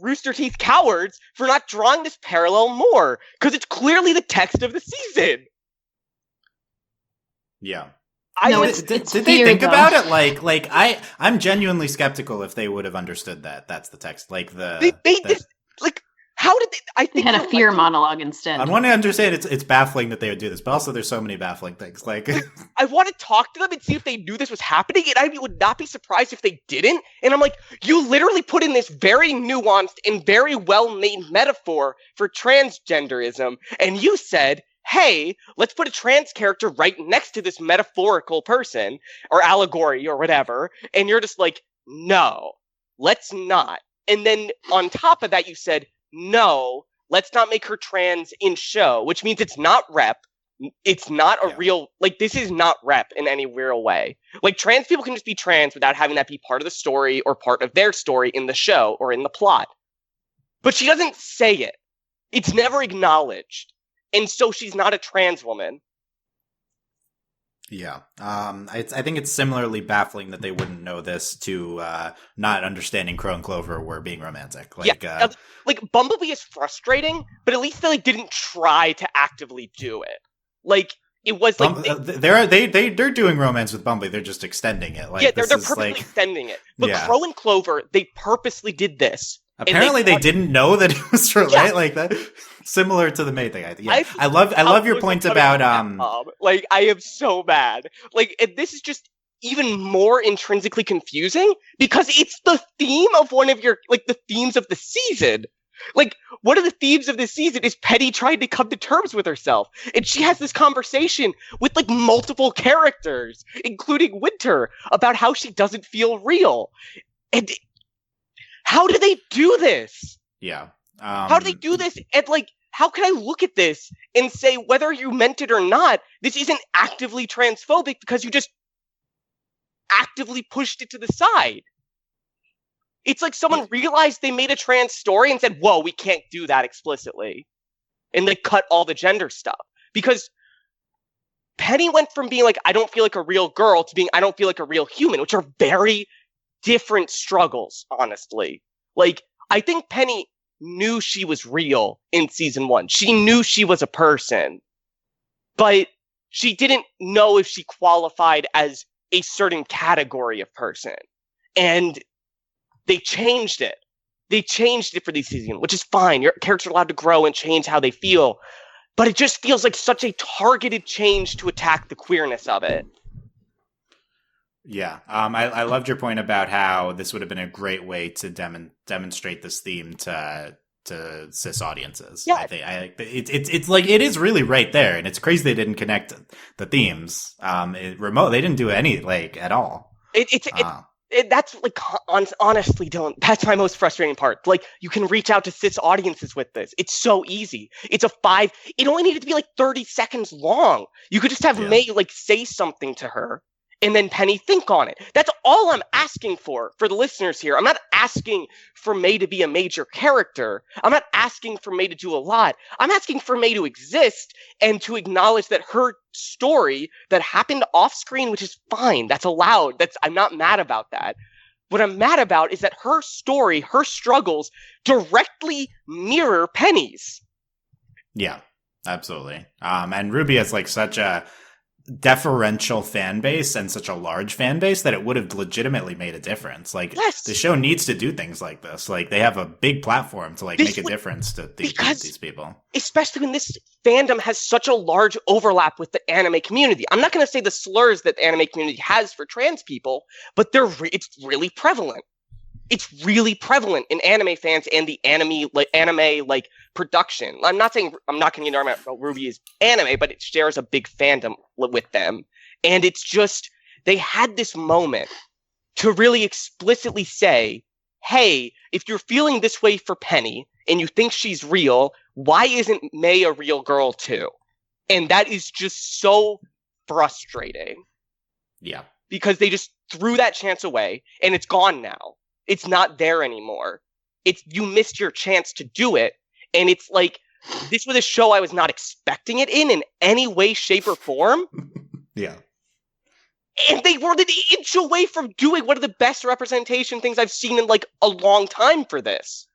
Rooster Teeth cowards for not drawing this parallel more, because it's clearly the text of the season. Yeah. It's did they fear, think though. about it? I'm genuinely skeptical if they would have understood that. That's the text. Like they made this like. How did they? I think they had a fear monologue instead. I want to understand it's baffling that they would do this, but also there's so many baffling things. Like I want to talk to them and see if they knew this was happening, and I would not be surprised if they didn't. And I'm like, you literally put in this very nuanced and very well-made metaphor for transgenderism, and you said, hey, let's put a trans character right next to this metaphorical person, or allegory, or whatever, and you're just like, no, let's not. And then on top of that, you said, no, let's not make her trans in show, which means it's not rep. It's not a real, like, this is not rep in any real way. Like, trans people can just be trans without having that be part of the story or part of their story in the show or in the plot. But she doesn't say it. It's never acknowledged. And so she's not a trans woman. Yeah. I think it's similarly baffling that they wouldn't know this to not understanding Crow and Clover were being romantic. Like Bumblebee is frustrating, but at least they didn't try to actively do it. Like it was like they're doing romance with Bumblebee. They're just extending it. Like, they're purposely extending it. But Crow and Clover, they purposely did this. Apparently, they didn't know that it was right like that. Similar to the May thing. I love your point about like I am so mad. Like, and this is just even more intrinsically confusing because it's the theme of one of your the themes of the season. Like, one of the themes of this season is Penny trying to come to terms with herself. And she has this conversation with, like, multiple characters, including Winter, about how she doesn't feel real. And how do they do this? Yeah. How do they do this? And, like, how can I look at this and say, whether you meant it or not, this isn't actively transphobic because you just actively pushed it to the side? It's like someone realized they made a trans story and said, whoa, we can't do that explicitly. And they cut all the gender stuff. Because Penny went from being like, I don't feel like a real girl, to being, I don't feel like a real human, which are very different struggles, honestly. Like, I think Penny knew she was real in season 1. She knew she was a person. But she didn't know if she qualified as a certain category of person. And they changed it. They changed it for this season, which is fine. Your characters are allowed to grow and change how they feel. But it just feels like such a targeted change to attack the queerness of it. Yeah. I loved your point about how this would have been a great way to demonstrate this theme to cis audiences. Yeah. I think it's like, it is really right there. And it's crazy they didn't connect the themes. They didn't do any, like, at all. That's like, honestly, Dylan, that's my most frustrating part. Like, you can reach out to cis audiences with this. It's so easy. It only needed to be like 30 seconds long. You could just have May, like, say something to her and then Penny think on it. That's all I'm asking for the listeners here. I'm not asking for May to be a major character. I'm not asking for May to do a lot. I'm asking for May to exist and to acknowledge that her story that happened off screen, which is fine. That's allowed. I'm not mad about that. What I'm mad about is that her story, her struggles directly mirror Penny's. Yeah, absolutely. And RWBY has, like, such a deferential fan base and such a large fan base that it would have legitimately made a difference. Like, the show needs to do things like this. Like, they have a big platform to, like, make a difference to these people. Especially when this fandom has such a large overlap with the anime community. I'm not going to say the slurs that the anime community has for trans people, but it's really prevalent. It's really prevalent in anime fans and the anime production. I'm not going to get about RWBY's anime, but it shares a big fandom with them. And it's just, they had this moment to really explicitly say, hey, if you're feeling this way for Penny and you think she's real, why isn't May a real girl too? And that is just so frustrating. Yeah. Because they just threw that chance away and it's gone now. It's not there anymore. You missed your chance to do it. And it's like, this was a show I was not expecting it in any way, shape, or form. Yeah. And they were an inch away from doing one of the best representation things I've seen in, like, a long time for this.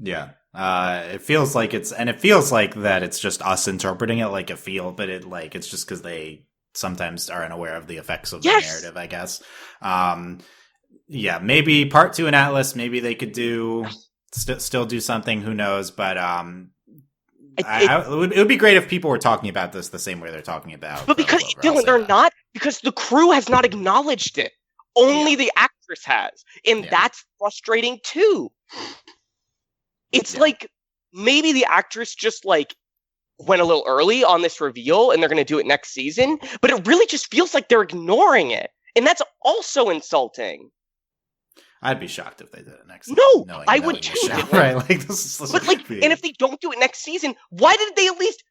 Yeah. It feels like that it's just us interpreting it like a feel, but it's just because they sometimes are unaware of the effects of the narrative, I guess. Yeah, maybe part 2 in Atlas, maybe they could do still do something, who knows, but it would be great if people were talking about this the same way they're talking about. But because, Dylan, they're not, because the crew has not acknowledged it. Only the actress has. And that's frustrating too. It's like, maybe the actress just, like, went a little early on this reveal and they're going to do it next season, but it really just feels like they're ignoring it. And that's also insulting. I'd be shocked if they did it next season. No, I would too. Right? Like, this is but, like, and if they don't do it next season, why didn't they at least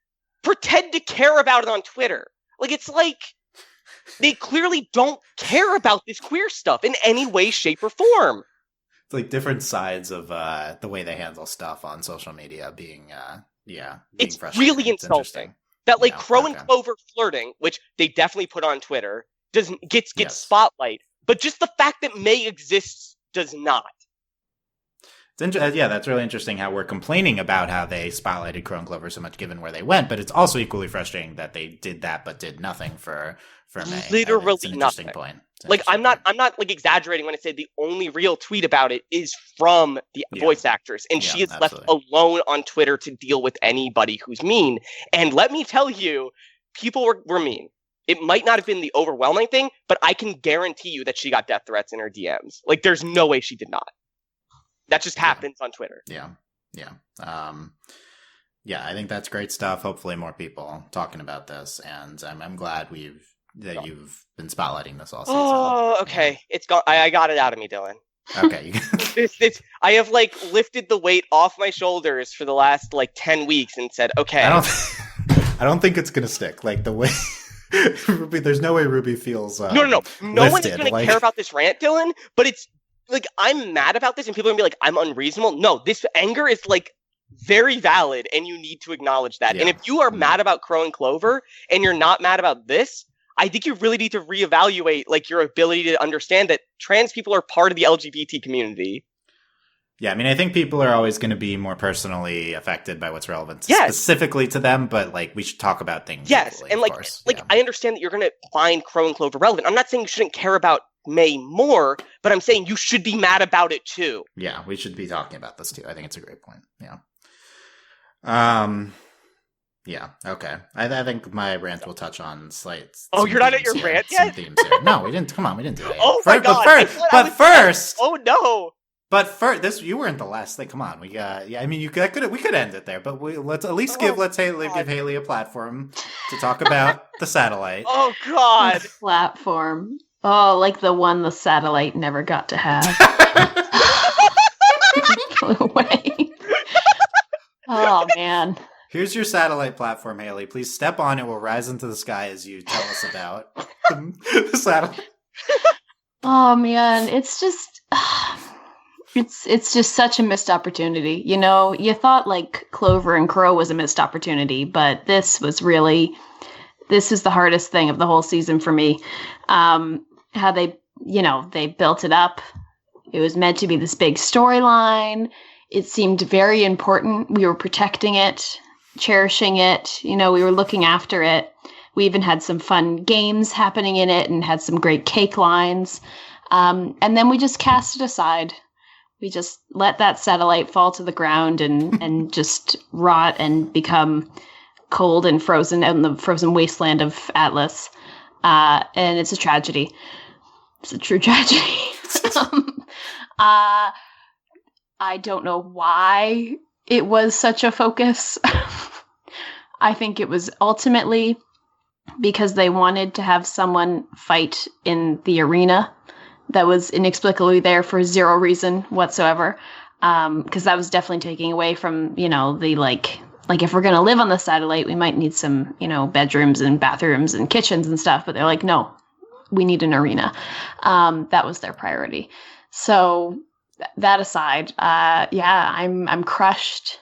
pretend to care about it on Twitter? Like, it's like they clearly don't care about this queer stuff in any way, shape, or form. It's like different sides of the way they handle stuff on social media being it's really insulting. That, like, Crow and Clover flirting, which they definitely put on Twitter, gets spotlight, but just the fact that May exists does not. That's really interesting how we're complaining about how they spotlighted Crow and Clover so much given where they went, but it's also equally frustrating that they did that but did nothing for May. Literally it's an nothing. Point. Like, I'm not like exaggerating when I say the only real tweet about it is from the voice actress, and she is left alone on Twitter to deal with anybody who's mean. And let me tell you, people were mean. It might not have been the overwhelming thing, but I can guarantee you that she got death threats in her DMs. Like, there's no way she did not. That just happens on Twitter. Yeah. Yeah. I think that's great stuff. Hopefully more people talking about this, and I'm glad that you've been spotlighting this all season. Oh, okay. Yeah. It's gone. I got it out of me, Dylan. Okay. I have like lifted the weight off my shoulders for the last like 10 weeks and said, okay. I don't think it's gonna stick. Like the way RWBY, there's no way RWBY feels. No one is gonna care about this rant, Dylan. But it's like I'm mad about this, and people are gonna be like, I'm unreasonable. No, this anger is like very valid, and you need to acknowledge that. Yeah. And if you are mad about Crow and Clover, and you're not mad about this, I think you really need to reevaluate like your ability to understand that trans people are part of the LGBT community. Yeah, I mean, I think people are always going to be more personally affected by what's relevant specifically to them, but like we should talk about things. Yes, equally, and like I understand that you're going to find Crow and Clover relevant. I'm not saying you shouldn't care about May more, but I'm saying you should be mad about it too. Yeah, we should be talking about this too. I think it's a great point. Yeah. Yeah, okay. I think my rant will touch on slights. Oh, you're not at your rant yet? No, we didn't. Come on, we didn't do that. Oh my god! But first. Oh no! But first, you weren't the last thing. Come on, we I mean, we could end it there, but let's at least give Hayley a platform to talk about the satellite. Oh god! Platform. Oh, like the one the satellite never got to have. Flew away. Oh man. Here's your satellite platform, Hayley. Please step on it. Will rise into the sky as you tell us about the satellite. Oh man, it's just it's just such a missed opportunity. You know, you thought like Clover and Crow was a missed opportunity, but this is the hardest thing of the whole season for me. How they built it up. It was meant to be this big storyline. It seemed very important. We were protecting it, cherishing it. You know, we were looking after it. We even had some fun games happening in it and had some great cake lines. And then we just cast it aside. We just let that satellite fall to the ground and just rot and become cold and frozen out in the frozen wasteland of Atlas. And it's a tragedy. It's a true tragedy. I don't know why it was such a focus. I think it was ultimately because they wanted to have someone fight in the arena that was inexplicably there for zero reason whatsoever. Because that was definitely taking away from, the like if we're going to live on the satellite, we might need some, bedrooms and bathrooms and kitchens and stuff. But they're like, no, we need an arena. That was their priority. So that aside, I'm crushed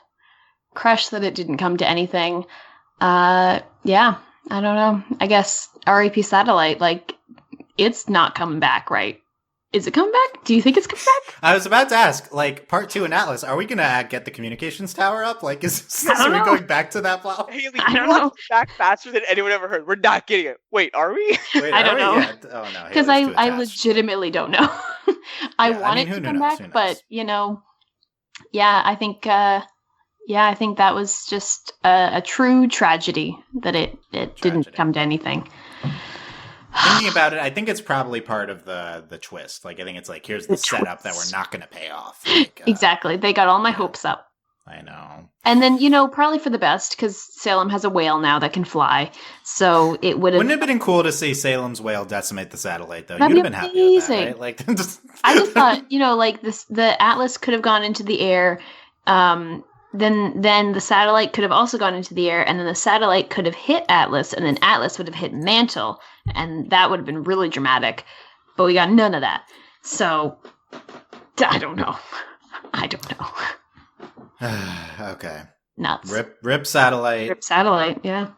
that it didn't come to anything. I don't know. I guess RAP Satellite, like, it's not coming back, right? Is it coming back? Do you think it's coming back? I was about to ask, like, part 2 in Atlas, are we going to get the communications tower up? Like, are we going back to that plot? Haley, you want back faster than anyone ever heard. We're not getting it. Wait, are we? Wait, I don't know. Yeah. Oh, no. Because I legitimately don't know. I want it to come back, but, I think... I think that was just a true tragedy that it didn't come to anything. Thinking about it, I think it's probably part of the twist. Like, I think it's like, here's the setup that we're not going to pay off. Like, exactly. They got all my hopes up. I know. And then, probably for the best, because Salem has a whale now that can fly. So it would have... Wouldn't it have been cool to see Salem's whale decimate the satellite, though? You'd have been happy with that, right? Like, I just thought, like, the Atlas could have gone into the air, Then the satellite could have also gone into the air, and then the satellite could have hit Atlas, and then Atlas would have hit Mantle, and that would have been really dramatic. But we got none of that. So, I don't know. Okay. Nuts. Rip satellite. Rip satellite, yeah.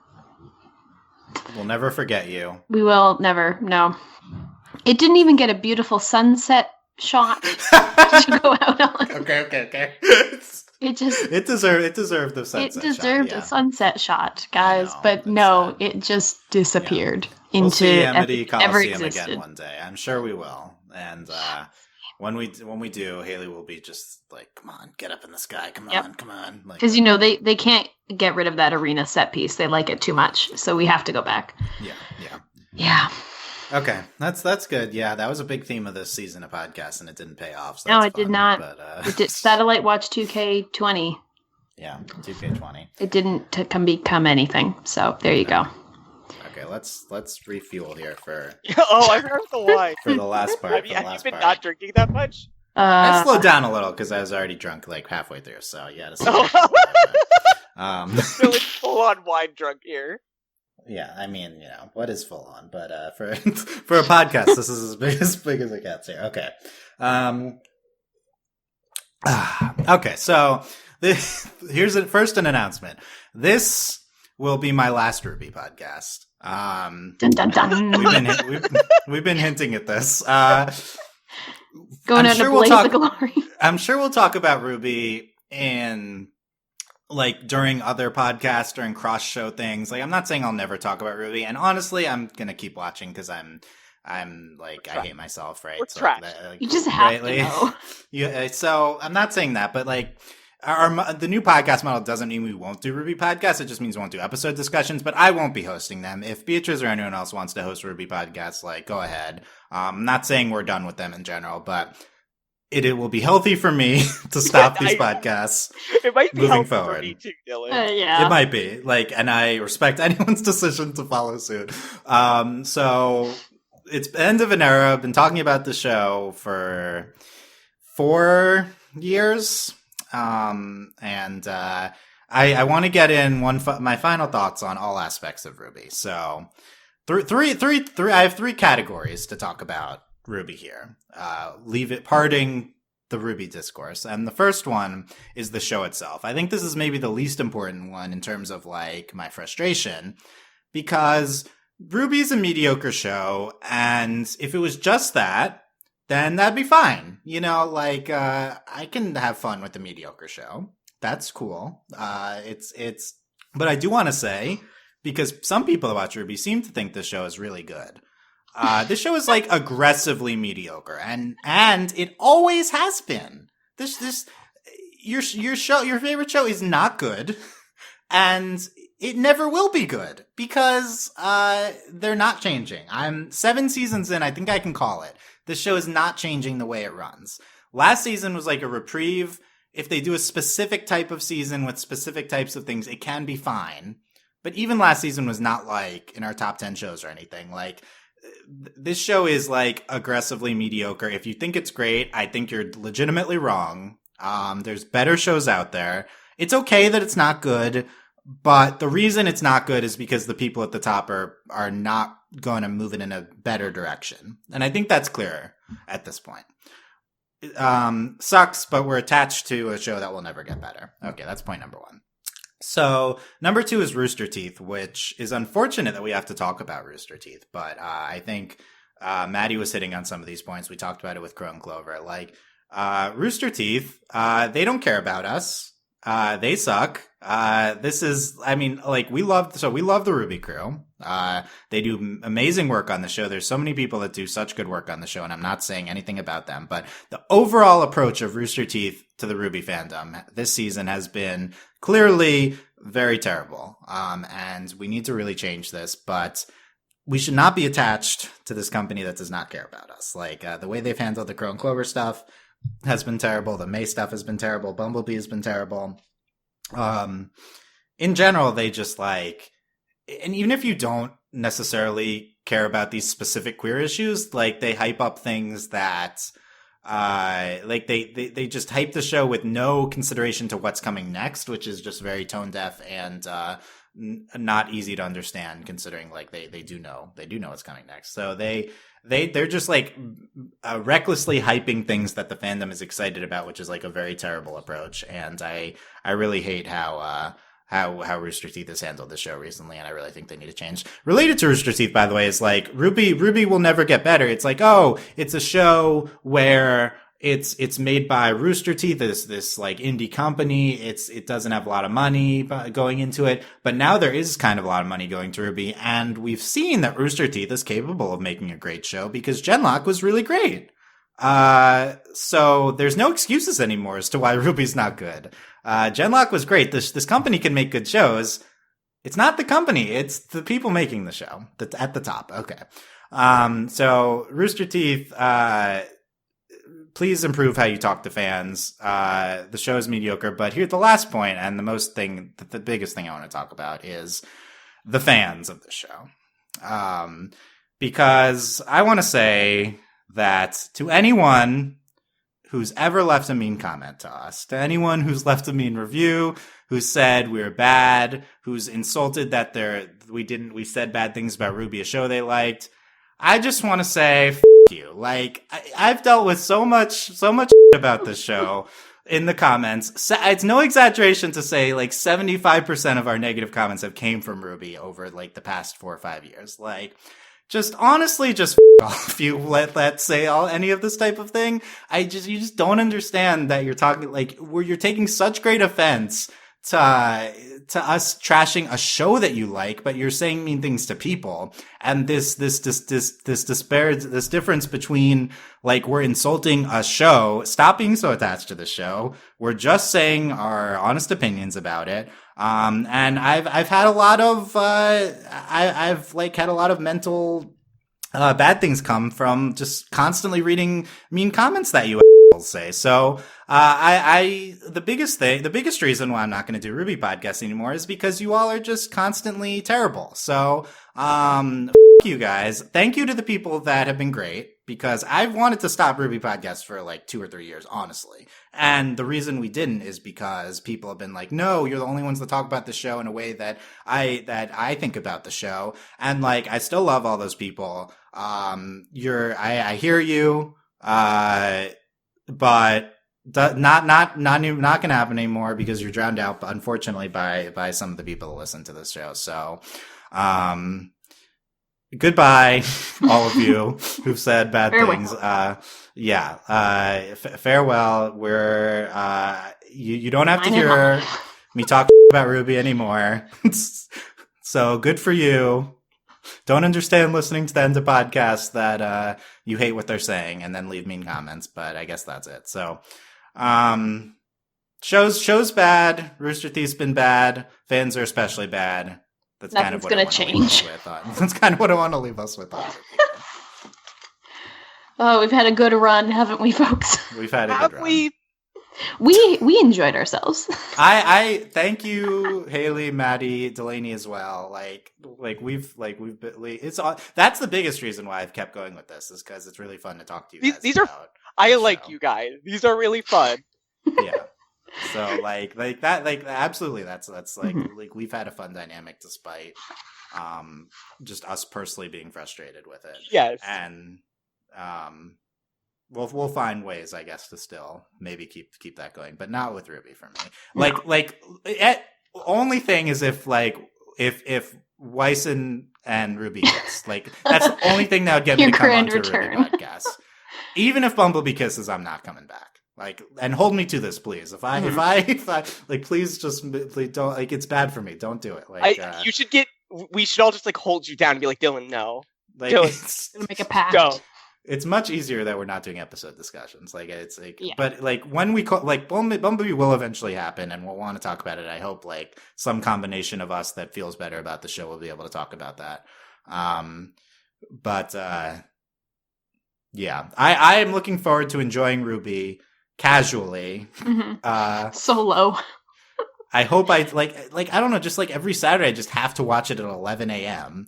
We'll never forget you. We will never, no. It didn't even get a beautiful sunset shot to go out on. Okay. It deserved the sunset shot. It deserved a sunset shot, guys, but no, it just disappeared into we'll see Amity ever Coliseum existed. again one day. I'm sure we will. And when we do, Hayley will be just like, "Come on, get up in the sky! Come on!" Because they can't get rid of that arena set piece. They like it too much, so we have to go back. Yeah. Okay, that's good. Yeah, that was a big theme of this season of podcast, and it didn't pay off. So no, it did not. But, it did. Satellite Watch 2K20 Yeah, 2K20. It didn't become anything. So there you go. Okay, let's refuel here for Oh, I heard the wine. for the last part. Have for you, the have you last been part. not drinking that much? I slowed down a little because I was already drunk like halfway through. So yeah. Feeling full on wine drunk here. Yeah, I mean, what is full on? But for for a podcast, this is as big as it gets here. Okay. Okay, so here's first an announcement. This will be my last RWBY podcast. Dun, dun, dun. We've been hinting at this. Going out in a blaze of glory. I'm sure we'll talk about RWBY in like during other podcasts, during cross show things. Like, I'm not saying I'll never talk about RWBY, and honestly, I'm gonna keep watching because I'm like, I hate myself, right? So, like, you just have to know. Yeah, so I'm not saying that, but like, the new podcast model doesn't mean we won't do RWBY podcasts. It just means we won't do episode discussions, but I won't be hosting them. If Beatrice or anyone else wants to host RWBY podcasts, like, go ahead. I'm not saying we're done with them in general, but it will be healthy for me to stop these podcasts. It might be moving healthy forward. for me too, Dylan. Yeah. It might be. Like, and I respect anyone's decision to follow suit. So it's the end of an era. I've been talking about the show for 4 years. And I want to get in my final thoughts on all aspects of RWBY. So three. I have 3 categories to talk about RWBY here. Parting the RWBY discourse. And the first one is the show itself. I think this is maybe the least important one in terms of like my frustration, because RWBY is a mediocre show. And if it was just that, then that'd be fine. I can have fun with the mediocre show. That's cool. But I do want to say, because some people that watch RWBY seem to think this show is really good. This show is like aggressively mediocre, and it always has been. Your favorite show is not good, and it never will be good because they're not changing. I'm 7 seasons in. I think I can call it. This show is not changing the way it runs. Last season was like a reprieve. If they do a specific type of season with specific types of things, it can be fine. But even last season was not like in our top 10 shows or anything. Like, this show is like aggressively mediocre. If you think it's great, I think you're legitimately wrong. There's better shows out there. It's okay that it's not good, but the reason it's not good is because the people at the top are not going to move it in a better direction. And I think that's clear at this point. Sucks, but we're attached to a show that will never get better. Okay, that's point number 1. So number 2 is Rooster Teeth, which is unfortunate that we have to talk about Rooster Teeth. But I think Maddie was hitting on some of these points. We talked about it with Crow and Clover. Like, Rooster Teeth, they don't care about us. They suck. We love the RWBY crew. They do amazing work on the show. There's so many people that do such good work on the show, and I'm not saying anything about them, but the overall approach of Rooster Teeth to the RWBY fandom this season has been clearly very terrible. And we need to really change this, but we should not be attached to this company that does not care about us. Like, the way they've handled the Crow and Clover stuff has been terrible. The May stuff has been terrible. Bumblebee has been terrible. In general, they just like, and even if you don't necessarily care about these specific queer issues, like, they hype up things that, like they just hype the show with no consideration to what's coming next, which is just very tone deaf and, not easy to understand, considering like they do know what's coming next. So they're just like recklessly hyping things that the fandom is excited about, which is like a very terrible approach. And I really hate how Rooster Teeth has handled the show recently, and I really think they need to change. Related to Rooster Teeth, by the way, is like RWBY will never get better. It's like, oh, it's a show where it's made by Rooster Teeth, this like indie company. It doesn't have a lot of money going into it, but now there is kind of a lot of money going to RWBY, and we've seen that Rooster Teeth is capable of making a great show because Genlock was really great. So there's no excuses anymore as to why RWBY's not good. Genlock was great. This company can make good shows. It's not the company, it's the people making the show that's at the top. Okay. So Rooster Teeth, please improve how you talk to fans. The show is mediocre, but here's the last point, and the biggest thing I want to talk about is the fans of the show. Because I want to say that to anyone who's ever left a mean comment to us, to anyone who's left a mean review, who's said we're bad, who's insulted that we said bad things about RWBY, a show they liked, I just want to say, f*** you. Like, I've dealt with so much about this show in the comments. It's no exaggeration to say, like, 75% of our negative comments have came from RWBY over, like, the past 4 or 5 years. Like, just honestly, just f*** off if you let say any of this type of thing. You just don't understand that you're talking, like, where you're taking such great offense to us trashing a show that you like, but you're saying mean things to people. And this difference between, like, we're insulting a show, stop being so attached to the show. We're just saying our honest opinions about it. And I've had a lot of, I've like had a lot of mental, bad things come from just constantly reading mean comments that you say. So, the biggest reason why I'm not going to do RWBY podcast anymore is because you all are just constantly terrible. So, you guys. Thank you to the people that have been great, because I've wanted to stop RWBY podcasts for like 2 or 3 years, honestly. And the reason we didn't is because people have been like, no, you're the only ones that talk about the show in a way that I think about the show. And like, I still love all those people. I hear you. But not going to happen anymore because you're drowned out, unfortunately, by some of the people that listen to this show. So, goodbye, all of you who've said bad things. Farewell. You don't have to hear me talk about RWBY anymore. So good for you. Don't understand listening to the end of podcasts that you hate what they're saying and then leave mean comments, but I guess that's it. So, show's bad. Rooster Teeth's been bad. Fans are especially bad. That's kind of what I want to leave us with. That's kind of what I want to leave us with. Oh, we've had a good run, haven't we, folks? We've had a good run. We enjoyed ourselves. I thank you, Hayley, Maddie, Delaney as well. We've been, it's all, that's the biggest reason why I've kept going with this, is because it's really fun to talk to you guys. These are I like you guys. These are really fun. Yeah. So like that, absolutely. That's like, like we've had a fun dynamic despite, just us personally being frustrated with it. Yes. And, we'll find ways, I guess, to still maybe keep that going, but not with RWBY for me. Only thing is if Hysen and RWBY kiss, like that's the only thing that would get me to come onto a RWBY podcast. Even if Bumblebee kisses, I'm not coming back. Like, and hold me to this, please. If I like, please don't, like, it's bad for me. Don't do it. Like, we should all just like hold you down and be like, Dylan, no. Like, Dylan, make a pact. Go. It's much easier that we're not doing episode discussions. Like, it's like, yeah. But like when we call, like, Bumblebee will eventually happen, and we'll want to talk about it. I hope like some combination of us that feels better about the show will be able to talk about that. Yeah, I am looking forward to enjoying RWBY casually. Solo. I hope I like I don't know, just like every Saturday I just have to watch it at 11 a.m.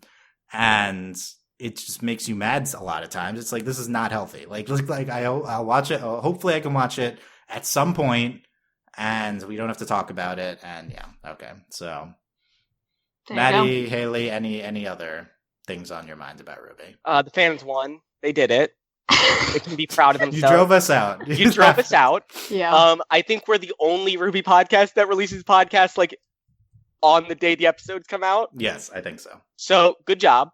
and it just makes you mad a lot of times. It's like, this is not healthy. Like I'll watch it. Hopefully I can watch it at some point and we don't have to talk about it. And yeah. Okay. So Maddie, Hayley, any other things on your mind about RWBY? The fans won. They did it. They can be proud of themselves. You drove us out. You drove us out. Yeah. I think we're the only RWBY podcast that releases podcasts like on the day the episodes come out. Yes, I think so. So good job.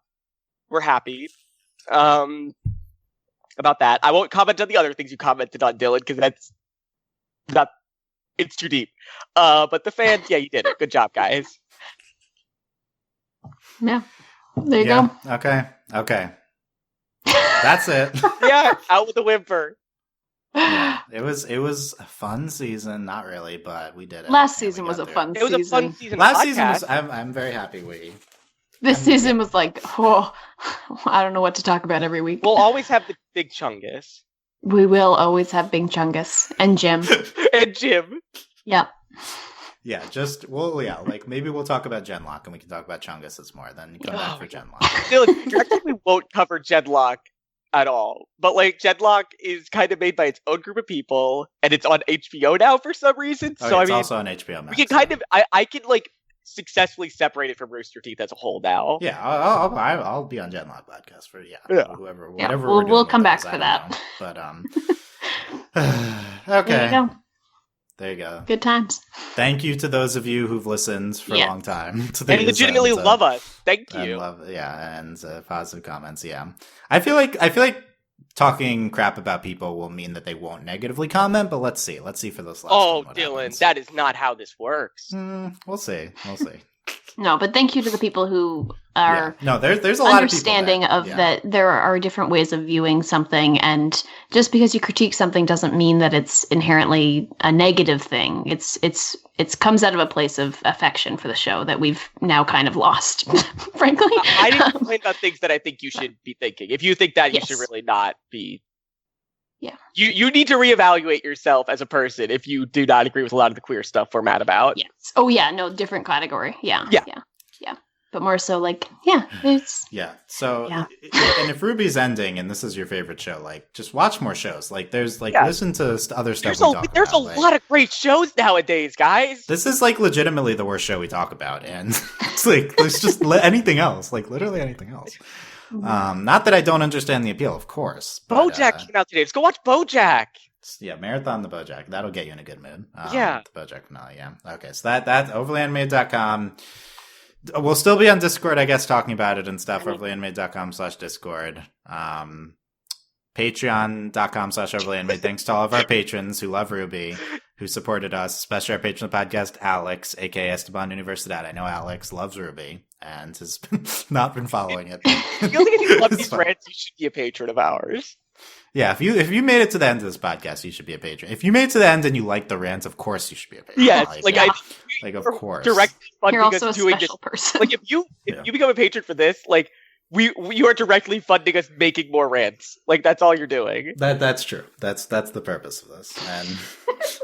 We're happy about that. I won't comment on the other things you commented on, Dylan, because it's too deep. But the fans, yeah, you did it. Good job, guys. Yeah. There you go. Okay. That's it. Yeah, out with the whimper. Yeah, it was a fun season. Not really, but we did it. Last season was a fun season. It was a fun season. Last season was. I'm very happy we. This season was like, I don't know what to talk about every week. We'll always have the big chungus. We will always have Bing Chungus and Jim. And Jim. Yep. Yeah, like maybe we'll talk about Genlock and we can talk about Chungus more. Then come back for Genlock. Dylan, we won't cover Genlock at all. But like Genlock is kind of made by its own group of people, and it's on HBO now for some reason. Oh, so it's I mean, also on HBO Max. We can kind of, I can like successfully separate it from Rooster Teeth as a whole now. Yeah, I'll be on Genlock podcast for whoever, whatever. We'll come back for that. Know. But okay. There you go. There you go. Good times. Thank you to those of you who've listened for a long time. And legitimately love us. Thank you. And positive comments. Yeah, I feel like talking crap about people will mean that they won't negatively comment. But let's see for this last. Oh, one, Dylan, happens. that is not how this works. We'll see. No, but thank you to the people who are there's a lot understanding of people that there are different ways of viewing something, and just because you critique something doesn't mean that it's inherently a negative thing. It comes out of a place of affection for the show that we've now kind of lost, frankly. I didn't complain about things that I think you should be thinking. If you think that, you should really not be. Yeah. You need to reevaluate yourself as a person if you do not agree with a lot of the queer stuff we're mad about. Yes. Oh yeah, no, different category. Yeah. But more so like, it's... Yeah. So, and if RWBY's ending and this is your favorite show, like, just watch more shows. Like, there's, like, listen to other stuff There's a lot of great shows nowadays, guys. This is, like, legitimately the worst show we talk about. And it's like, there's just anything else. Like, literally anything else. Not that I don't understand the appeal, of course. But, BoJack came out today. Let's go watch BoJack. Yeah, marathon the BoJack. That'll get you in a good mood. The BoJack finale, yeah. Okay, so that's overlyanimated.com. We'll still be on Discord, I guess, talking about it and stuff. overlyanimated.com/Discord. Patreon.com/overlyanimated. Thanks to all of our patrons who love RWBY, who supported us, especially our patron of the podcast, Alex, aka Esteban Universidad. I know Alex loves RWBY and has not been following it. I feel like if you love these rants, you should be a patron of ours. Yeah, if you made it to the end of this podcast, you should be a patron. If you made it to the end and you like the rants, of course you should be a patron. Yes, of course. You're also a special person. Like if you become a patron for this, like you are directly funding us making more rants. Like that's all you're doing. That's true. That's the purpose of this. And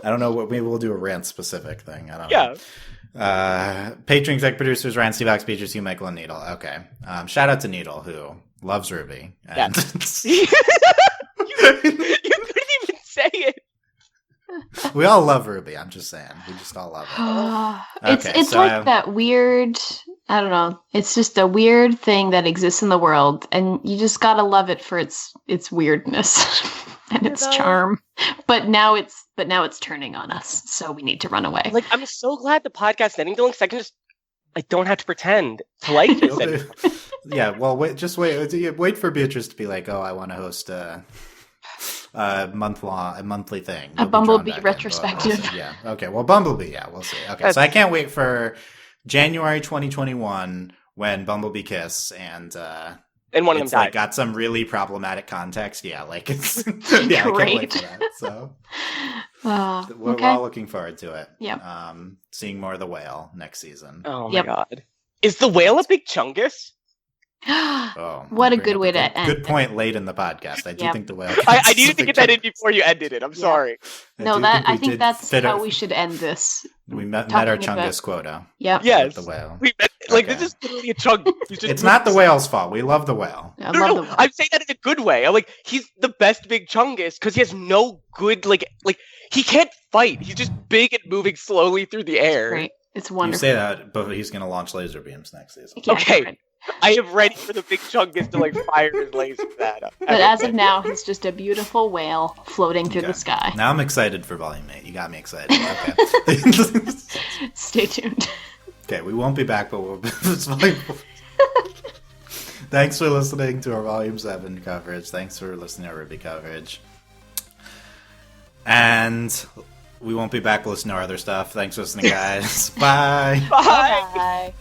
I don't know what maybe we'll do a rant specific thing. I don't know. Patron exec producers Ryan, Steve, Alex, Beatrice, Hugh, Michael, and Needle. Okay. Shout out to Needle who loves RWBY. And you couldn't even say it. We all love RWBY. I'm just saying. We just all love it. It's like that weird, I don't know. It's just a weird thing that exists in the world, and you just gotta love it for its weirdness and its charm. But now it's turning on us, so we need to run away. Like I'm so glad the podcast ending. I don't have to pretend to like this anymore. Yeah, well, wait for Beatrice to be like, oh, I want to host a monthly thing. A Bumblebee retrospective. Yeah. Okay. Well, Bumblebee. Yeah, we'll see. Okay. So I can't wait for January 2021 when Bumblebee kiss and one of them died. Got some really problematic context. Yeah. Like it's I can't wait for that. So we're all looking forward to it. Yeah. Seeing more of the whale next season. Oh my god. Is the whale a big chungus? What a good way to end. Good point late in the podcast. I do think the whale. I needed to get that in before you ended it. I'm sorry. I think that's how we should end this. We met our chungus quota. Yeah. Yes. The whale. This is literally a chunk. It's not the whale's fault. We love the whale. I love the whale. I'm saying that in a good way. I'm like, he's the best big chungus because he has no good like he can't fight. He's just big and moving slowly through the air. Great. It's wonderful. You say that, but he's going to launch laser beams next season. Okay. I am ready for the big chungus to fire his laser at him. But as of now, he's just a beautiful whale floating through the sky. Now I'm excited for Volume 8. You got me excited. Okay. Stay tuned. Okay, we won't be back, but we'll be... Thanks for listening to our Volume 7 coverage. Thanks for listening to our RWBY coverage. And we won't be back. We'll listen to our other stuff. Thanks for listening, guys. Bye. Bye. Bye.